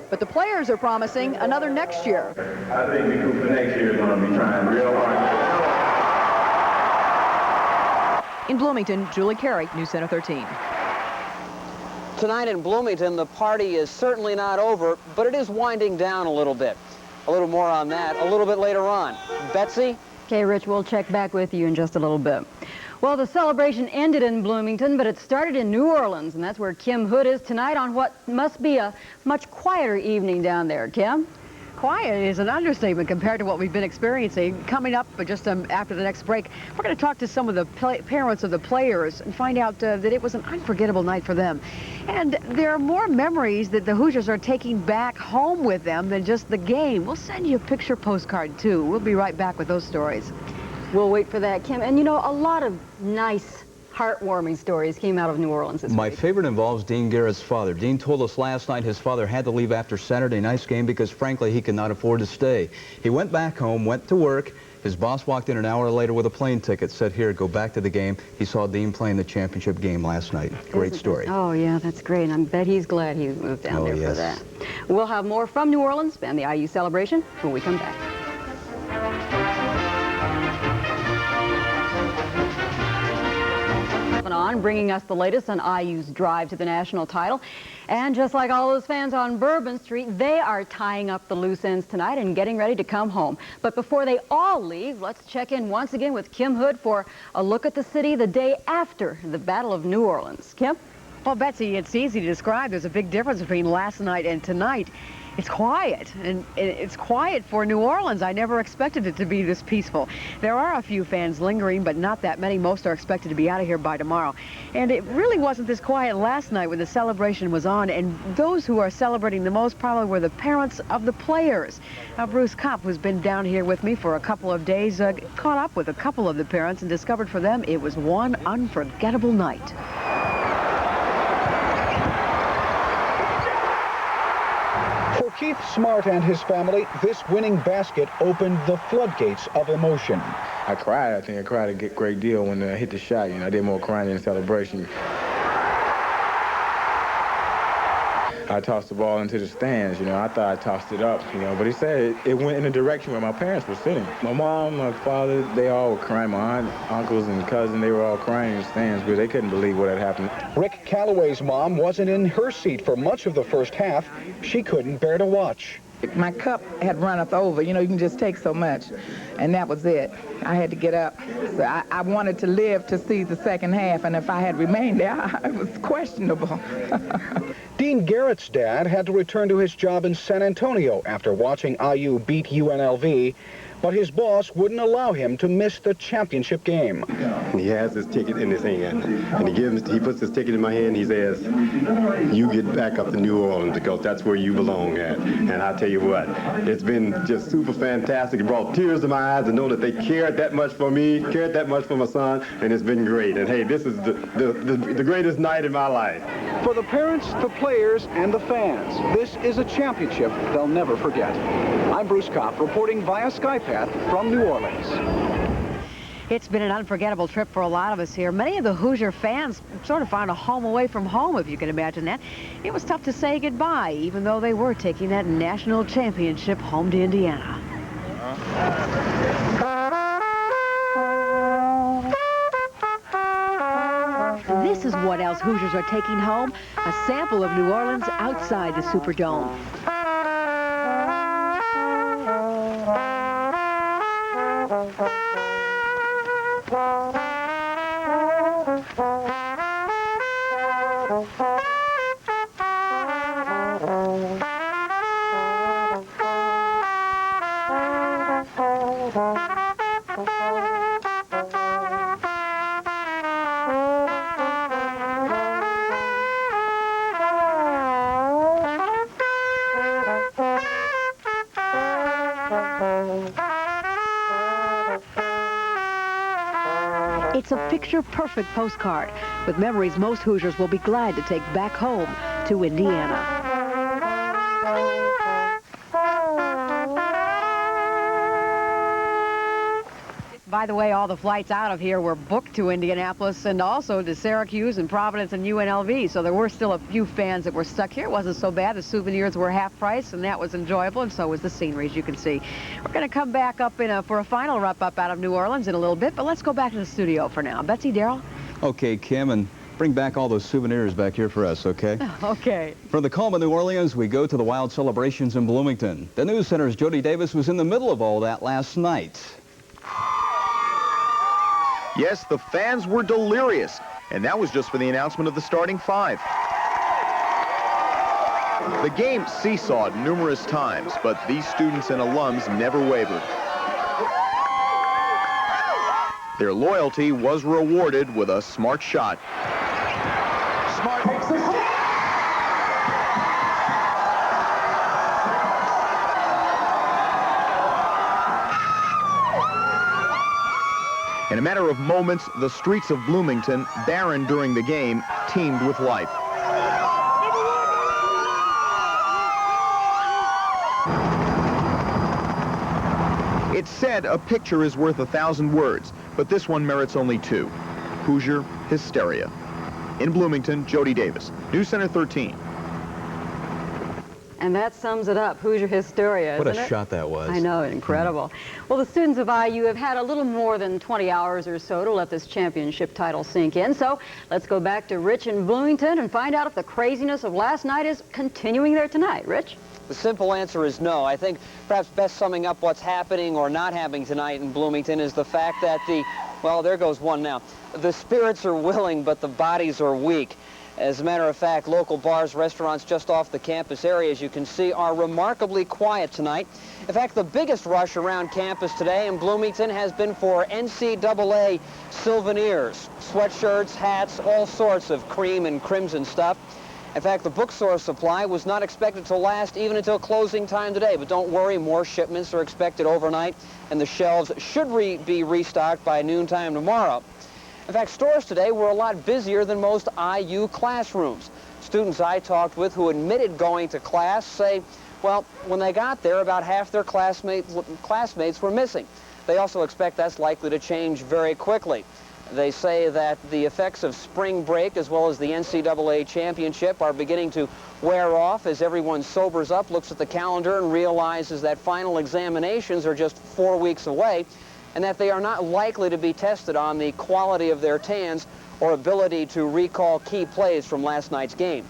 But the players are promising another next year. I think the group for next year is going to be trying real hard. In Bloomington, Julie Carey, News Center 13. Tonight in Bloomington, the party is certainly not over, but it is winding down a little bit. A little more on that a little bit later on. Betsy? Okay, Rich, we'll check back with you in just a little bit. Well, the celebration ended in Bloomington, but it started in New Orleans, and that's where Kim Hood is tonight on what must be a much quieter evening down there. Kim? Quiet is an understatement compared to what we've been experiencing. Coming up just after the next break, we're going to talk to some of the parents of the players and find out that it was an unforgettable night for them. And there are more memories that the Hoosiers are taking back home with them than just the game. We'll send you a picture postcard, too. We'll be right back with those stories. We'll wait for that, Kim. And, you know, a lot of nice, heartwarming stories came out of New Orleans this My week. favorite involves Dean Garrett's father. Dean told us last night his father had to leave after Saturday night's game because, frankly, he could not afford to stay. He went back home, went to work. His boss walked in an hour later with a plane ticket, said, here, go back to the game. He saw Dean playing the championship game last night. Great story. Oh, yeah, that's great. And I bet he's glad he moved down there for that. We'll have more from New Orleans and the IU celebration when we come back. On, bringing us the latest on IU's drive to the national title. And just like all those fans on Bourbon Street, they are tying up the loose ends tonight and getting ready to come home. But before they all leave, let's check in once again with Kim Hood for a look at the city the day after the Battle of New Orleans. Kim? Well, Betsy, it's easy to describe. There's a big difference between last night and tonight. It's quiet, and it's quiet for New Orleans. I never expected it to be this peaceful. There are a few fans lingering, but not that many. Most are expected to be out of here by tomorrow. And it really wasn't this quiet last night when the celebration was on, and those who are celebrating the most probably were the parents of the players. Now, Bruce Kopp, who's been down here with me for a couple of days, caught up with a couple of the parents and discovered for them it was one unforgettable night. For Keith Smart and his family, this winning basket opened the floodgates of emotion. I cried. I think I cried a great deal when I hit the shot. You know, I did more crying than celebration. I tossed the ball into the stands, you know. I thought I tossed it up, you know, but he said it went in the direction where my parents were sitting. My mom, my father, they all were crying. My aunt, uncles, and cousin, they were all crying in the stands because they couldn't believe what had happened. Rick Calloway's mom wasn't in her seat for much of the first half. She couldn't bear to watch. My cup had run up over. You know, you can just take so much. And that was it. I had to get up. So I wanted to live to see the second half, and if I had remained there, it was questionable. Dean Garrett's dad had to return to his job in San Antonio after watching IU beat UNLV, but his boss wouldn't allow him to miss the championship game. He has his ticket in his hand, and he puts his ticket in my hand. He says, you get back up to New Orleans because that's where you belong at. And I tell you what, it's been just super fantastic. It brought tears to my eyes to know that they cared that much for me, cared that much for my son, and it's been great. And hey, this is the greatest night in my life. For the parents, the players, and the fans, this is a championship they'll never forget. I'm Bruce Kopp, reporting via Skypath from New Orleans. It's been an unforgettable trip for a lot of us here. Many of the Hoosier fans sort of found a home away from home, if you can imagine that. It was tough to say goodbye, even though they were taking that national championship home to Indiana. This is what else Hoosiers are taking home, a sample of New Orleans outside the Superdome. It's a picture-perfect postcard with memories most Hoosiers will be glad to take back home to Indiana. By the way, all the flights out of here were booked to Indianapolis and also to Syracuse and Providence and UNLV, so there were still a few fans that were stuck here. It wasn't so bad. The souvenirs were half price, and that was enjoyable, and so was the scenery, as you can see. We're going to come back up for a final wrap-up out of New Orleans in a little bit, but let's go back to the studio for now. Betsy, Darrell? Okay, Kim, and bring back all those souvenirs back here for us, okay? Okay. From the calm of New Orleans, we go to the wild celebrations in Bloomington. The News Center's Jody Davis was in the middle of all that last night. Yes, the fans were delirious, and that was just for the announcement of the starting five. The game seesawed numerous times, but these students and alums never wavered. Their loyalty was rewarded with a smart shot. Smart makes the shot. In a matter of moments, the streets of Bloomington, barren during the game, teemed with life. It's said a picture is worth 1,000 words, but this one merits only 2. Hoosier hysteria. In Bloomington, Jody Davis, News Center 13. And that sums it up, Hoosier hysteria, What isn't a it? shot that was. I know, incredible. Well, the students of IU have had a little more than 20 hours or so to let this championship title sink in. So let's go back to Rich in Bloomington and find out if the craziness of last night is continuing there tonight. Rich? The simple answer is no. I think perhaps best summing up what's happening or not happening tonight in Bloomington is the fact that well, there goes one now. The spirits are willing, but the bodies are weak. As a matter of fact, local bars, restaurants just off the campus area, as you can see, are remarkably quiet tonight. In fact, the biggest rush around campus today in Bloomington has been for NCAA souvenirs, sweatshirts, hats, all sorts of cream and crimson stuff. In fact, the bookstore supply was not expected to last even until closing time today. But don't worry, more shipments are expected overnight, and the shelves should be restocked by noontime tomorrow. In fact, stores today were a lot busier than most IU classrooms. Students I talked with who admitted going to class say, well, when they got there, about half their classmates were missing. They also expect that's likely to change very quickly. They say that the effects of spring break as well as the NCAA Championship are beginning to wear off as everyone sobers up, looks at the calendar, and realizes that final examinations are just 4 weeks away, and that they are not likely to be tested on the quality of their tans or ability to recall key plays from last night's game.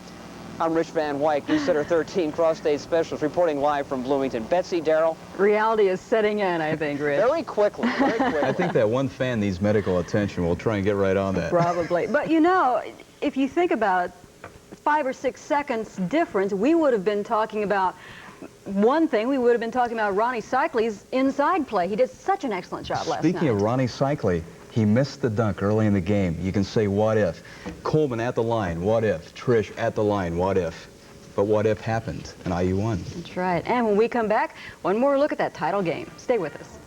I'm Rich Van Wyk, News Center 13 Cross-State Specialist, reporting live from Bloomington. Betsy, Darrell? Reality is setting in, I think, Rich. Very quickly, very quickly. I think that one fan needs medical attention. We'll try and get right on that. Probably. But, you know, if you think about it, 5 or 6 seconds difference, we would have been talking about one thing. We would have been talking about Ronnie Cycli's inside play. He did such an excellent job last night. Speaking of Ronnie Cycli, he missed the dunk early in the game. You can say, what if? Coleman at the line, what if? Trish at the line, what if? But what if happened, and IU won. That's right. And when we come back, one more look at that title game. Stay with us.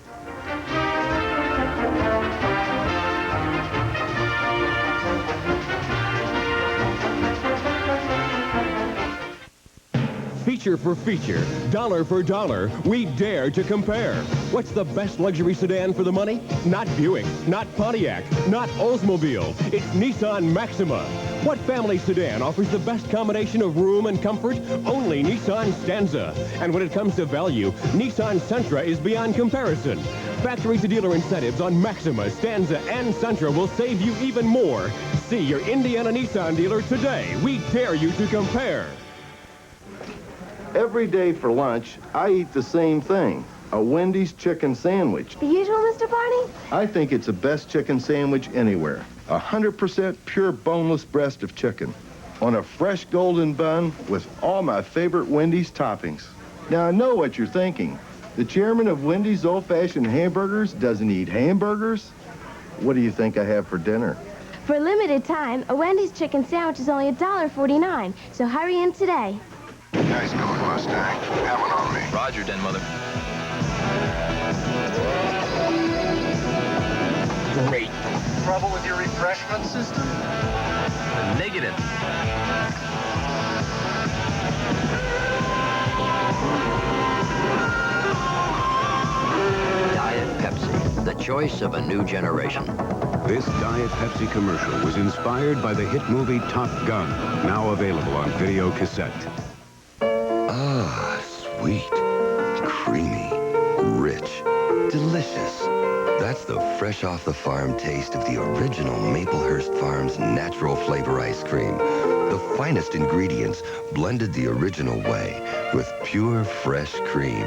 Feature for feature, dollar for dollar, we dare to compare. What's the best luxury sedan for the money? Not Buick, not Pontiac, not Oldsmobile. It's Nissan Maxima. What family sedan offers the best combination of room and comfort? Only Nissan Stanza. And when it comes to value, Nissan Sentra is beyond comparison. Factory-to-dealer incentives on Maxima, Stanza, and Sentra will save you even more. See your Indiana Nissan dealer today. We dare you to compare. Every day for lunch, I eat the same thing, a Wendy's chicken sandwich. The usual, Mr. Barney? I think it's the best chicken sandwich anywhere. 100% pure boneless breast of chicken on a fresh golden bun with all my favorite Wendy's toppings. Now, I know what you're thinking. The chairman of Wendy's old-fashioned hamburgers doesn't eat hamburgers? What do you think I have for dinner? For a limited time, a Wendy's chicken sandwich is only $1.49, so hurry in today. Nice going, Mustang. Have one on me. Roger, Den Mother. Great. Trouble with your refreshment system? Negative. Diet Pepsi, the choice of a new generation. This Diet Pepsi commercial was inspired by the hit movie Top Gun, now available on video cassette. Ah, sweet, creamy, rich, delicious. That's That's the fresh-off-the-farm taste of the original Maplehurst Farms natural flavor ice cream. The finest ingredients blended the original way with pure, fresh cream.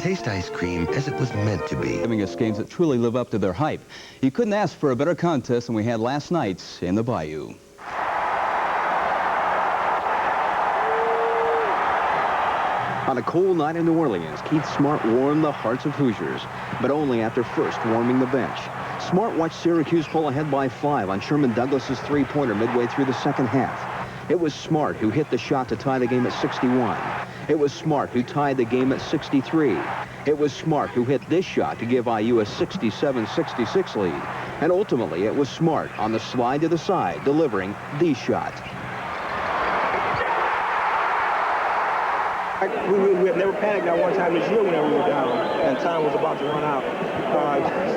Taste ice cream as it was meant to be. Giving us games that truly live up to their hype. You couldn't ask for a better contest than we had last night's in the Bayou. On a cold night in New Orleans, Keith Smart warmed the hearts of Hoosiers, but only after first warming the bench. Smart watched Syracuse pull ahead by 5 on Sherman Douglas's three-pointer midway through the second half. It was Smart who hit the shot to tie the game at 61. It was Smart who tied the game at 63. It was Smart who hit this shot to give IU a 67-66 lead. And ultimately, it was Smart on the slide to the side, delivering the shot. We had never panicked that one time this year whenever we were down, and time was about to run out.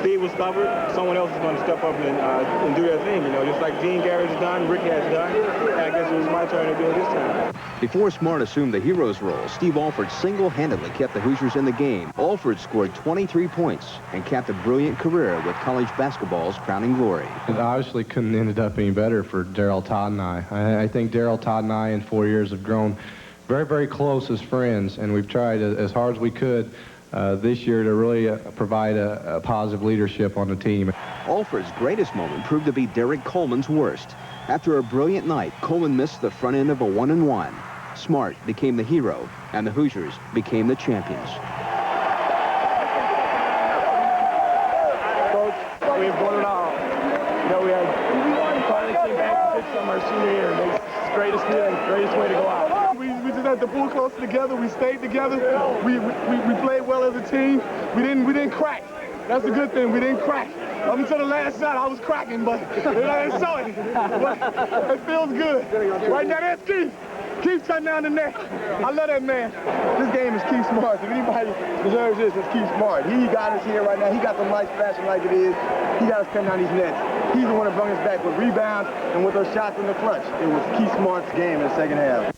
Steve was covered. Someone else is going to step up and do their thing, you know, just like Dean Garrett has done, Ricky has done. And I guess it was my turn to do it this time. Before Smart assumed the hero's role, Steve Alford single-handedly kept the Hoosiers in the game. Alford scored 23 points and capped a brilliant career with college basketball's crowning glory. It obviously couldn't end up any better for Daryl Todd and I think Daryl Todd and I in 4 years have grown very, very close as friends, and we've tried as hard as we could this year to really provide a positive leadership on the team. Alford's greatest moment proved to be Derek Coleman's worst. After a brilliant night, Coleman missed the front end of a 1-and-1. Smart became the hero, and the Hoosiers became the champions. Coach, we've won it all. You know, we finally came back to pitch from our senior year. It's the greatest feeling, greatest way to go out. We just had to pull closer together. We stayed together. We played well as a team. We didn't crack. That's the good thing. We didn't crack. Up until the last shot, I was cracking, but I didn't show it. But it feels good. Right now, that's Keith. Keith cutting down the net. I love that man. This game is Keith Smart. If anybody deserves this, it's Keith Smart. He got us here right now. He got the lights flashing like it is. He got us cutting down these nets. He's the one that brought us back with rebounds and with those shots in the clutch. It was Keith Smart's game in the second half.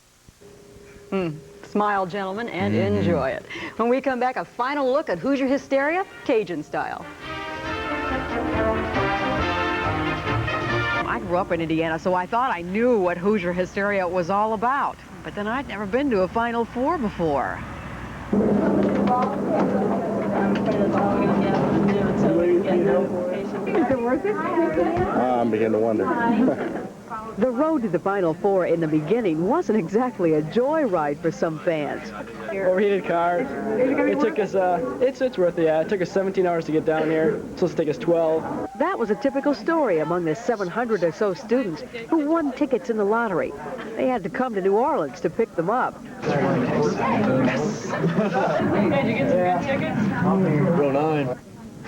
Smile, gentlemen, and enjoy it. When we come back, a final look at Hoosier hysteria, Cajun style. I grew up in Indiana, so I thought I knew what Hoosier hysteria was all about. But then I'd never been to a Final Four before. Is it worth it? I'm beginning to wonder. The road to the Final Four in the beginning wasn't exactly a joyride for some fans. Overheated cars. It took us, it's worth it, yeah. It took us 17 hours to get down here. It's supposed to take us 12. That was a typical story among the 700 or so students who won tickets in the lottery. They had to come to New Orleans to pick them up. Yes. Did you get some good tickets? Row 9.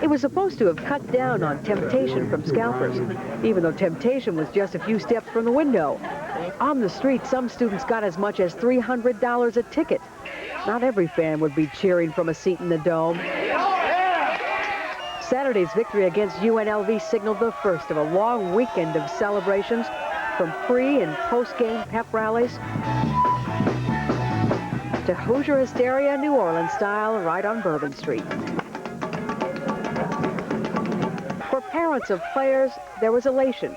It was supposed to have cut down on temptation from scalpers, even though temptation was just a few steps from the window. On the street, some students got as much as $300 a ticket. Not every fan would be cheering from a seat in the dome. Saturday's victory against UNLV signaled the first of a long weekend of celebrations, from pre- and post-game pep rallies to Hoosier hysteria New Orleans style right on Bourbon Street. For parents of players, there was elation.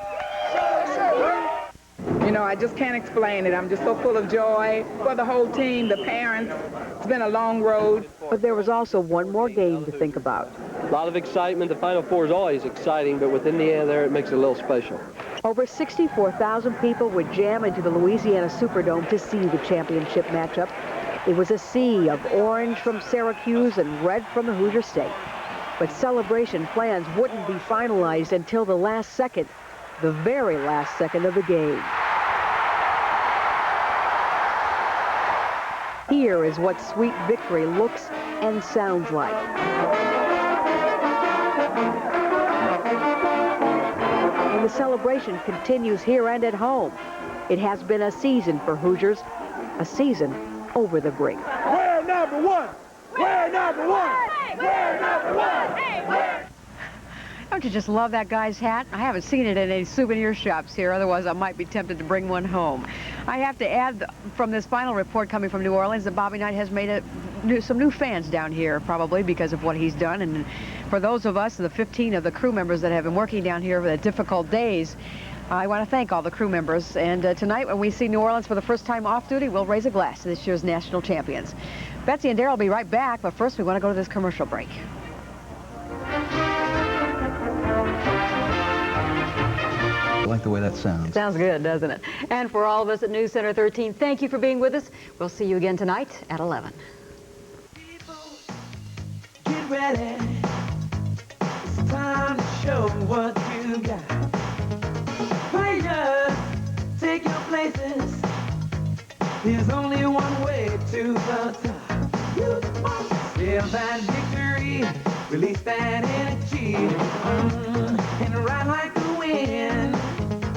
You know, I just can't explain it. I'm just so full of joy for the whole team, the parents. It's been a long road. But there was also one more game to think about. A lot of excitement. The Final Four is always exciting, but with Indiana there, it makes it a little special. Over 64,000 people would jam into the Louisiana Superdome to see the championship matchup. It was a sea of orange from Syracuse and red from the Hoosier State. But celebration plans wouldn't be finalized until the last second, the very last second of the game. Here is what sweet victory looks and sounds like. And the celebration continues here and at home. It has been a season for Hoosiers, a season over the brink. We're number one! We're number one! We're number one! Hey, we're... Don't you just love that guy's hat? I haven't seen it in any souvenir shops here, otherwise I might be tempted to bring one home. I have to add from this final report coming from New Orleans that Bobby Knight has made some new fans down here, probably because of what he's done, and for those of us, the 15 of the crew members that have been working down here for the difficult days, I want to thank all the crew members. And tonight, when we see New Orleans for the first time off duty, we'll raise a glass to this year's national champions. Betsy and Darryl will be right back, but first we want to go to this commercial break. I like the way that sounds. Sounds good, doesn't it? And for all of us at News Center 13, thank you for being with us. We'll see you again tonight at 11. Get ready. It's time to show what you got. Players, take your places. There's only one way to the top. You must feel that victory, release that energy, and ride like the wind.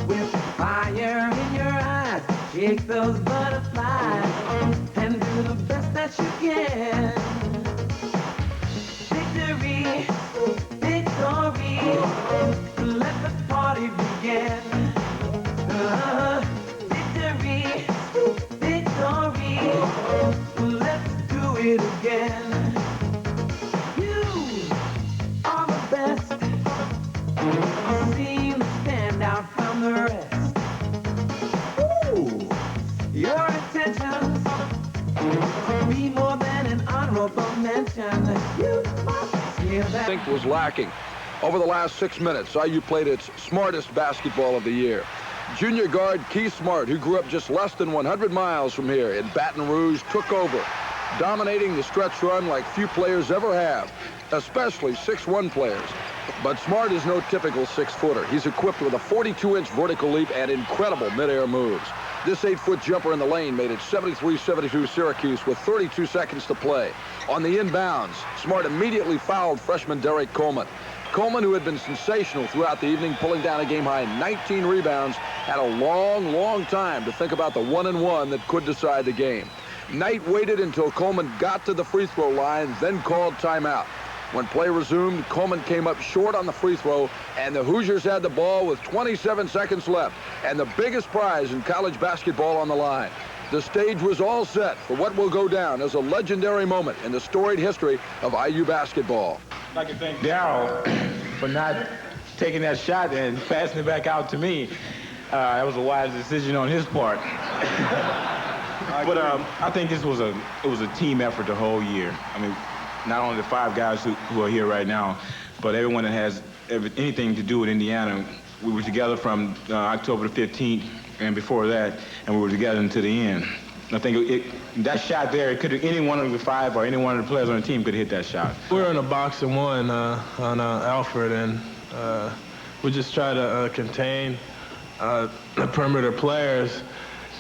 With fire in your eyes, shake those butterflies, and do the best that you can. Victory, victory, let the party begin. Victory, victory, let's do it again. You are the best, you seem to stand out from the rest. Ooh, your intentions to be more than an honorable mention. You must feel that. I think was lacking. Over the last 6 minutes, IU played its smartest basketball of the year. Junior guard Keith Smart, who grew up just less than 100 miles from here in Baton Rouge, took over, dominating the stretch run like few players ever have, especially 6'1" players. But Smart is no typical 6-footer. He's equipped with a 42-inch vertical leap and incredible midair moves. This 8-foot jumper in the lane made it 73-72 Syracuse with 32 seconds to play. On the inbounds, Smart immediately fouled freshman Derek Coleman. Coleman, who had been sensational throughout the evening, pulling down a game-high 19 rebounds, had a long, long time to think about the 1-and-1 that could decide the game. Knight waited until Coleman got to the free throw line, then called timeout. When play resumed, Coleman came up short on the free throw, and the Hoosiers had the ball with 27 seconds left, and the biggest prize in college basketball on the line. The stage was all set for what will go down as a legendary moment in the storied history of IU basketball. I'd like to thank Darryl for not taking that shot and passing it back out to me. That was a wise decision on his part. But I think it was a team effort the whole year. I mean, not only the 5 guys who are here right now, but everyone that has anything to do with Indiana. We were together from October the 15th and before that, and we were together until the end. I think that shot there, it could have any one of the 5 or any one of the players on the team could have hit that shot. We were in a box and one on Alfred, and we just try to contain the perimeter players.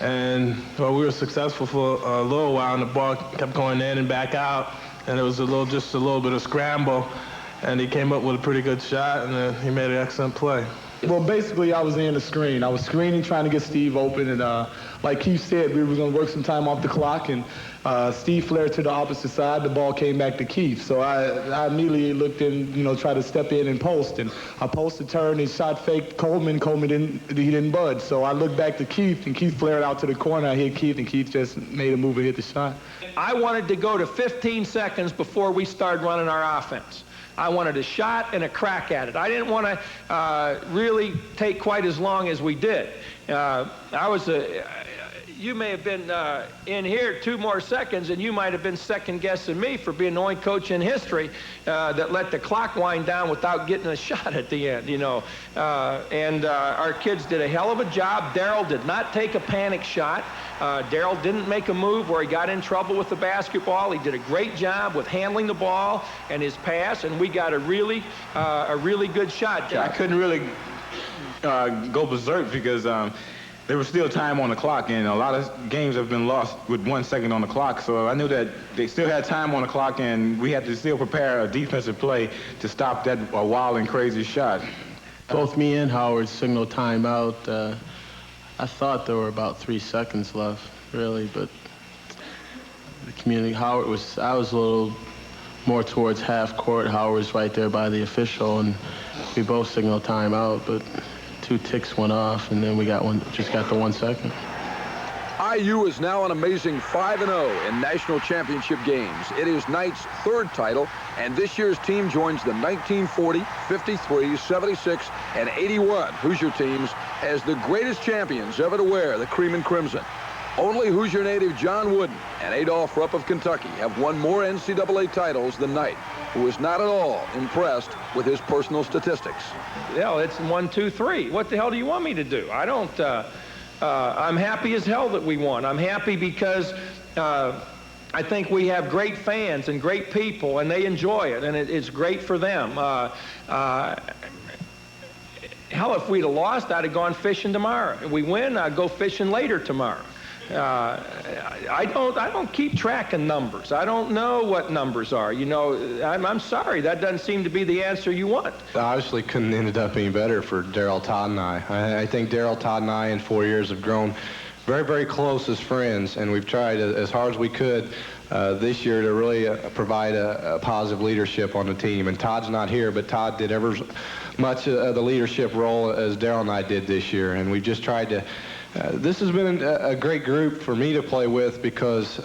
And well, we were successful for a little while, and the ball kept going in and back out, and it was just a little bit of scramble, and he came up with a pretty good shot, and he made an excellent play. Well, basically, I was in the screen. I was screening, trying to get Steve open, and like Keith said, we were going to work some time off the clock, and Steve flared to the opposite side. The ball came back to Keith, so I immediately looked in, tried to step in and post, and I posted, turned, and shot faked Coleman. Coleman didn't budge, so I looked back to Keith, and Keith flared out to the corner. I hit Keith, and Keith just made a move and hit the shot. I wanted to go to 15 seconds before we started running our offense. I wanted a shot and a crack at it. I didn't want to really take quite as long as we did. You may have been in here 2 more seconds, and you might have been second-guessing me for being the only coach in history that let the clock wind down without getting a shot at the end, our kids did a hell of a job. Darryl did not take a panic shot. Darryl didn't make a move where he got in trouble with the basketball. He did a great job with handling the ball and his pass, and we got a really good shot. I couldn't really go berserk because there was still time on the clock, and a lot of games have been lost with 1 second on the clock. So I knew that they still had time on the clock, and we had to still prepare a defensive play to stop that wild and crazy shot. Both me and Howard signaled timeout. I thought there were about 3 seconds left, really, but the community, I was a little more towards half court. Howard was right there by the official, and we both signaled timeout, but 2 ticks went off, and then we just got the 1 second. IU is now an amazing 5-0 in national championship games. It is Knight's third title, and this year's team joins the 1940, 53, 76, and 81 Hoosier teams as the greatest champions ever to wear the cream and crimson. Only Hoosier native John Wooden and Adolph Rupp of Kentucky have won more NCAA titles than Knight, who is not at all impressed with his personal statistics. Yeah, it's 1, 2, 3. What the hell do you want me to do? I don't... I'm happy as hell that we won. I'm happy because I think we have great fans and great people, and they enjoy it, and it's great for them. Hell, if we'd have lost, I'd have gone fishing tomorrow. If we win, I'd go fishing later tomorrow. I don't keep track of numbers. I don't know what numbers are. You know, I'm sorry, that doesn't seem to be the answer you want. Obviously couldn't ended up any better for Darryl, Todd, and I. I think Darryl, Todd, and I in 4 years have grown very, very close as friends, and we've tried as hard as we could this year to really provide a positive leadership on the team. And Todd's not here, but Todd did ever much of the leadership role as Darryl and I did this year, and we've just tried to this has been a great group for me to play with because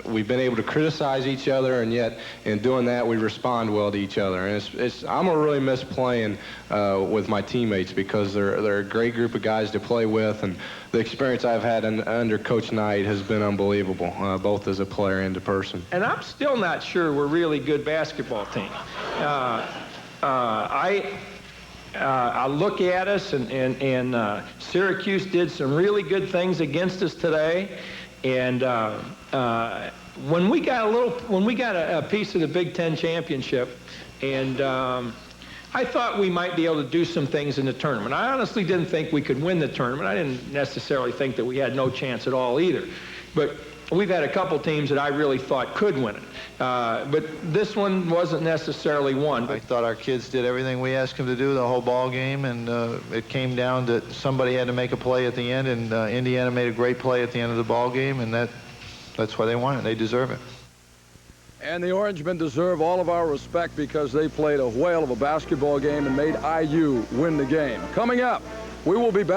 we've been able to criticize each other, and yet in doing that we respond well to each other. And I'm gonna really miss playing with my teammates because they're a great group of guys to play with, and the experience I've had under Coach Knight has been unbelievable, both as a player and a person. And I'm still not sure we're a really good basketball team. I look at us, and Syracuse did some really good things against us today. And when we got a piece of the Big Ten championship, and I thought we might be able to do some things in the tournament. I honestly didn't think we could win the tournament. I didn't necessarily think that we had no chance at all either. But we've had a couple teams that I really thought could win it. But this one wasn't necessarily one. I thought our kids did everything we asked them to do the whole ball game, and it came down to somebody had to make a play at the end, and Indiana made a great play at the end of the ball game, and that's why they won it. They deserve it. And the Orangemen deserve all of our respect because they played a whale of a basketball game and made IU win the game. Coming up, we will be back.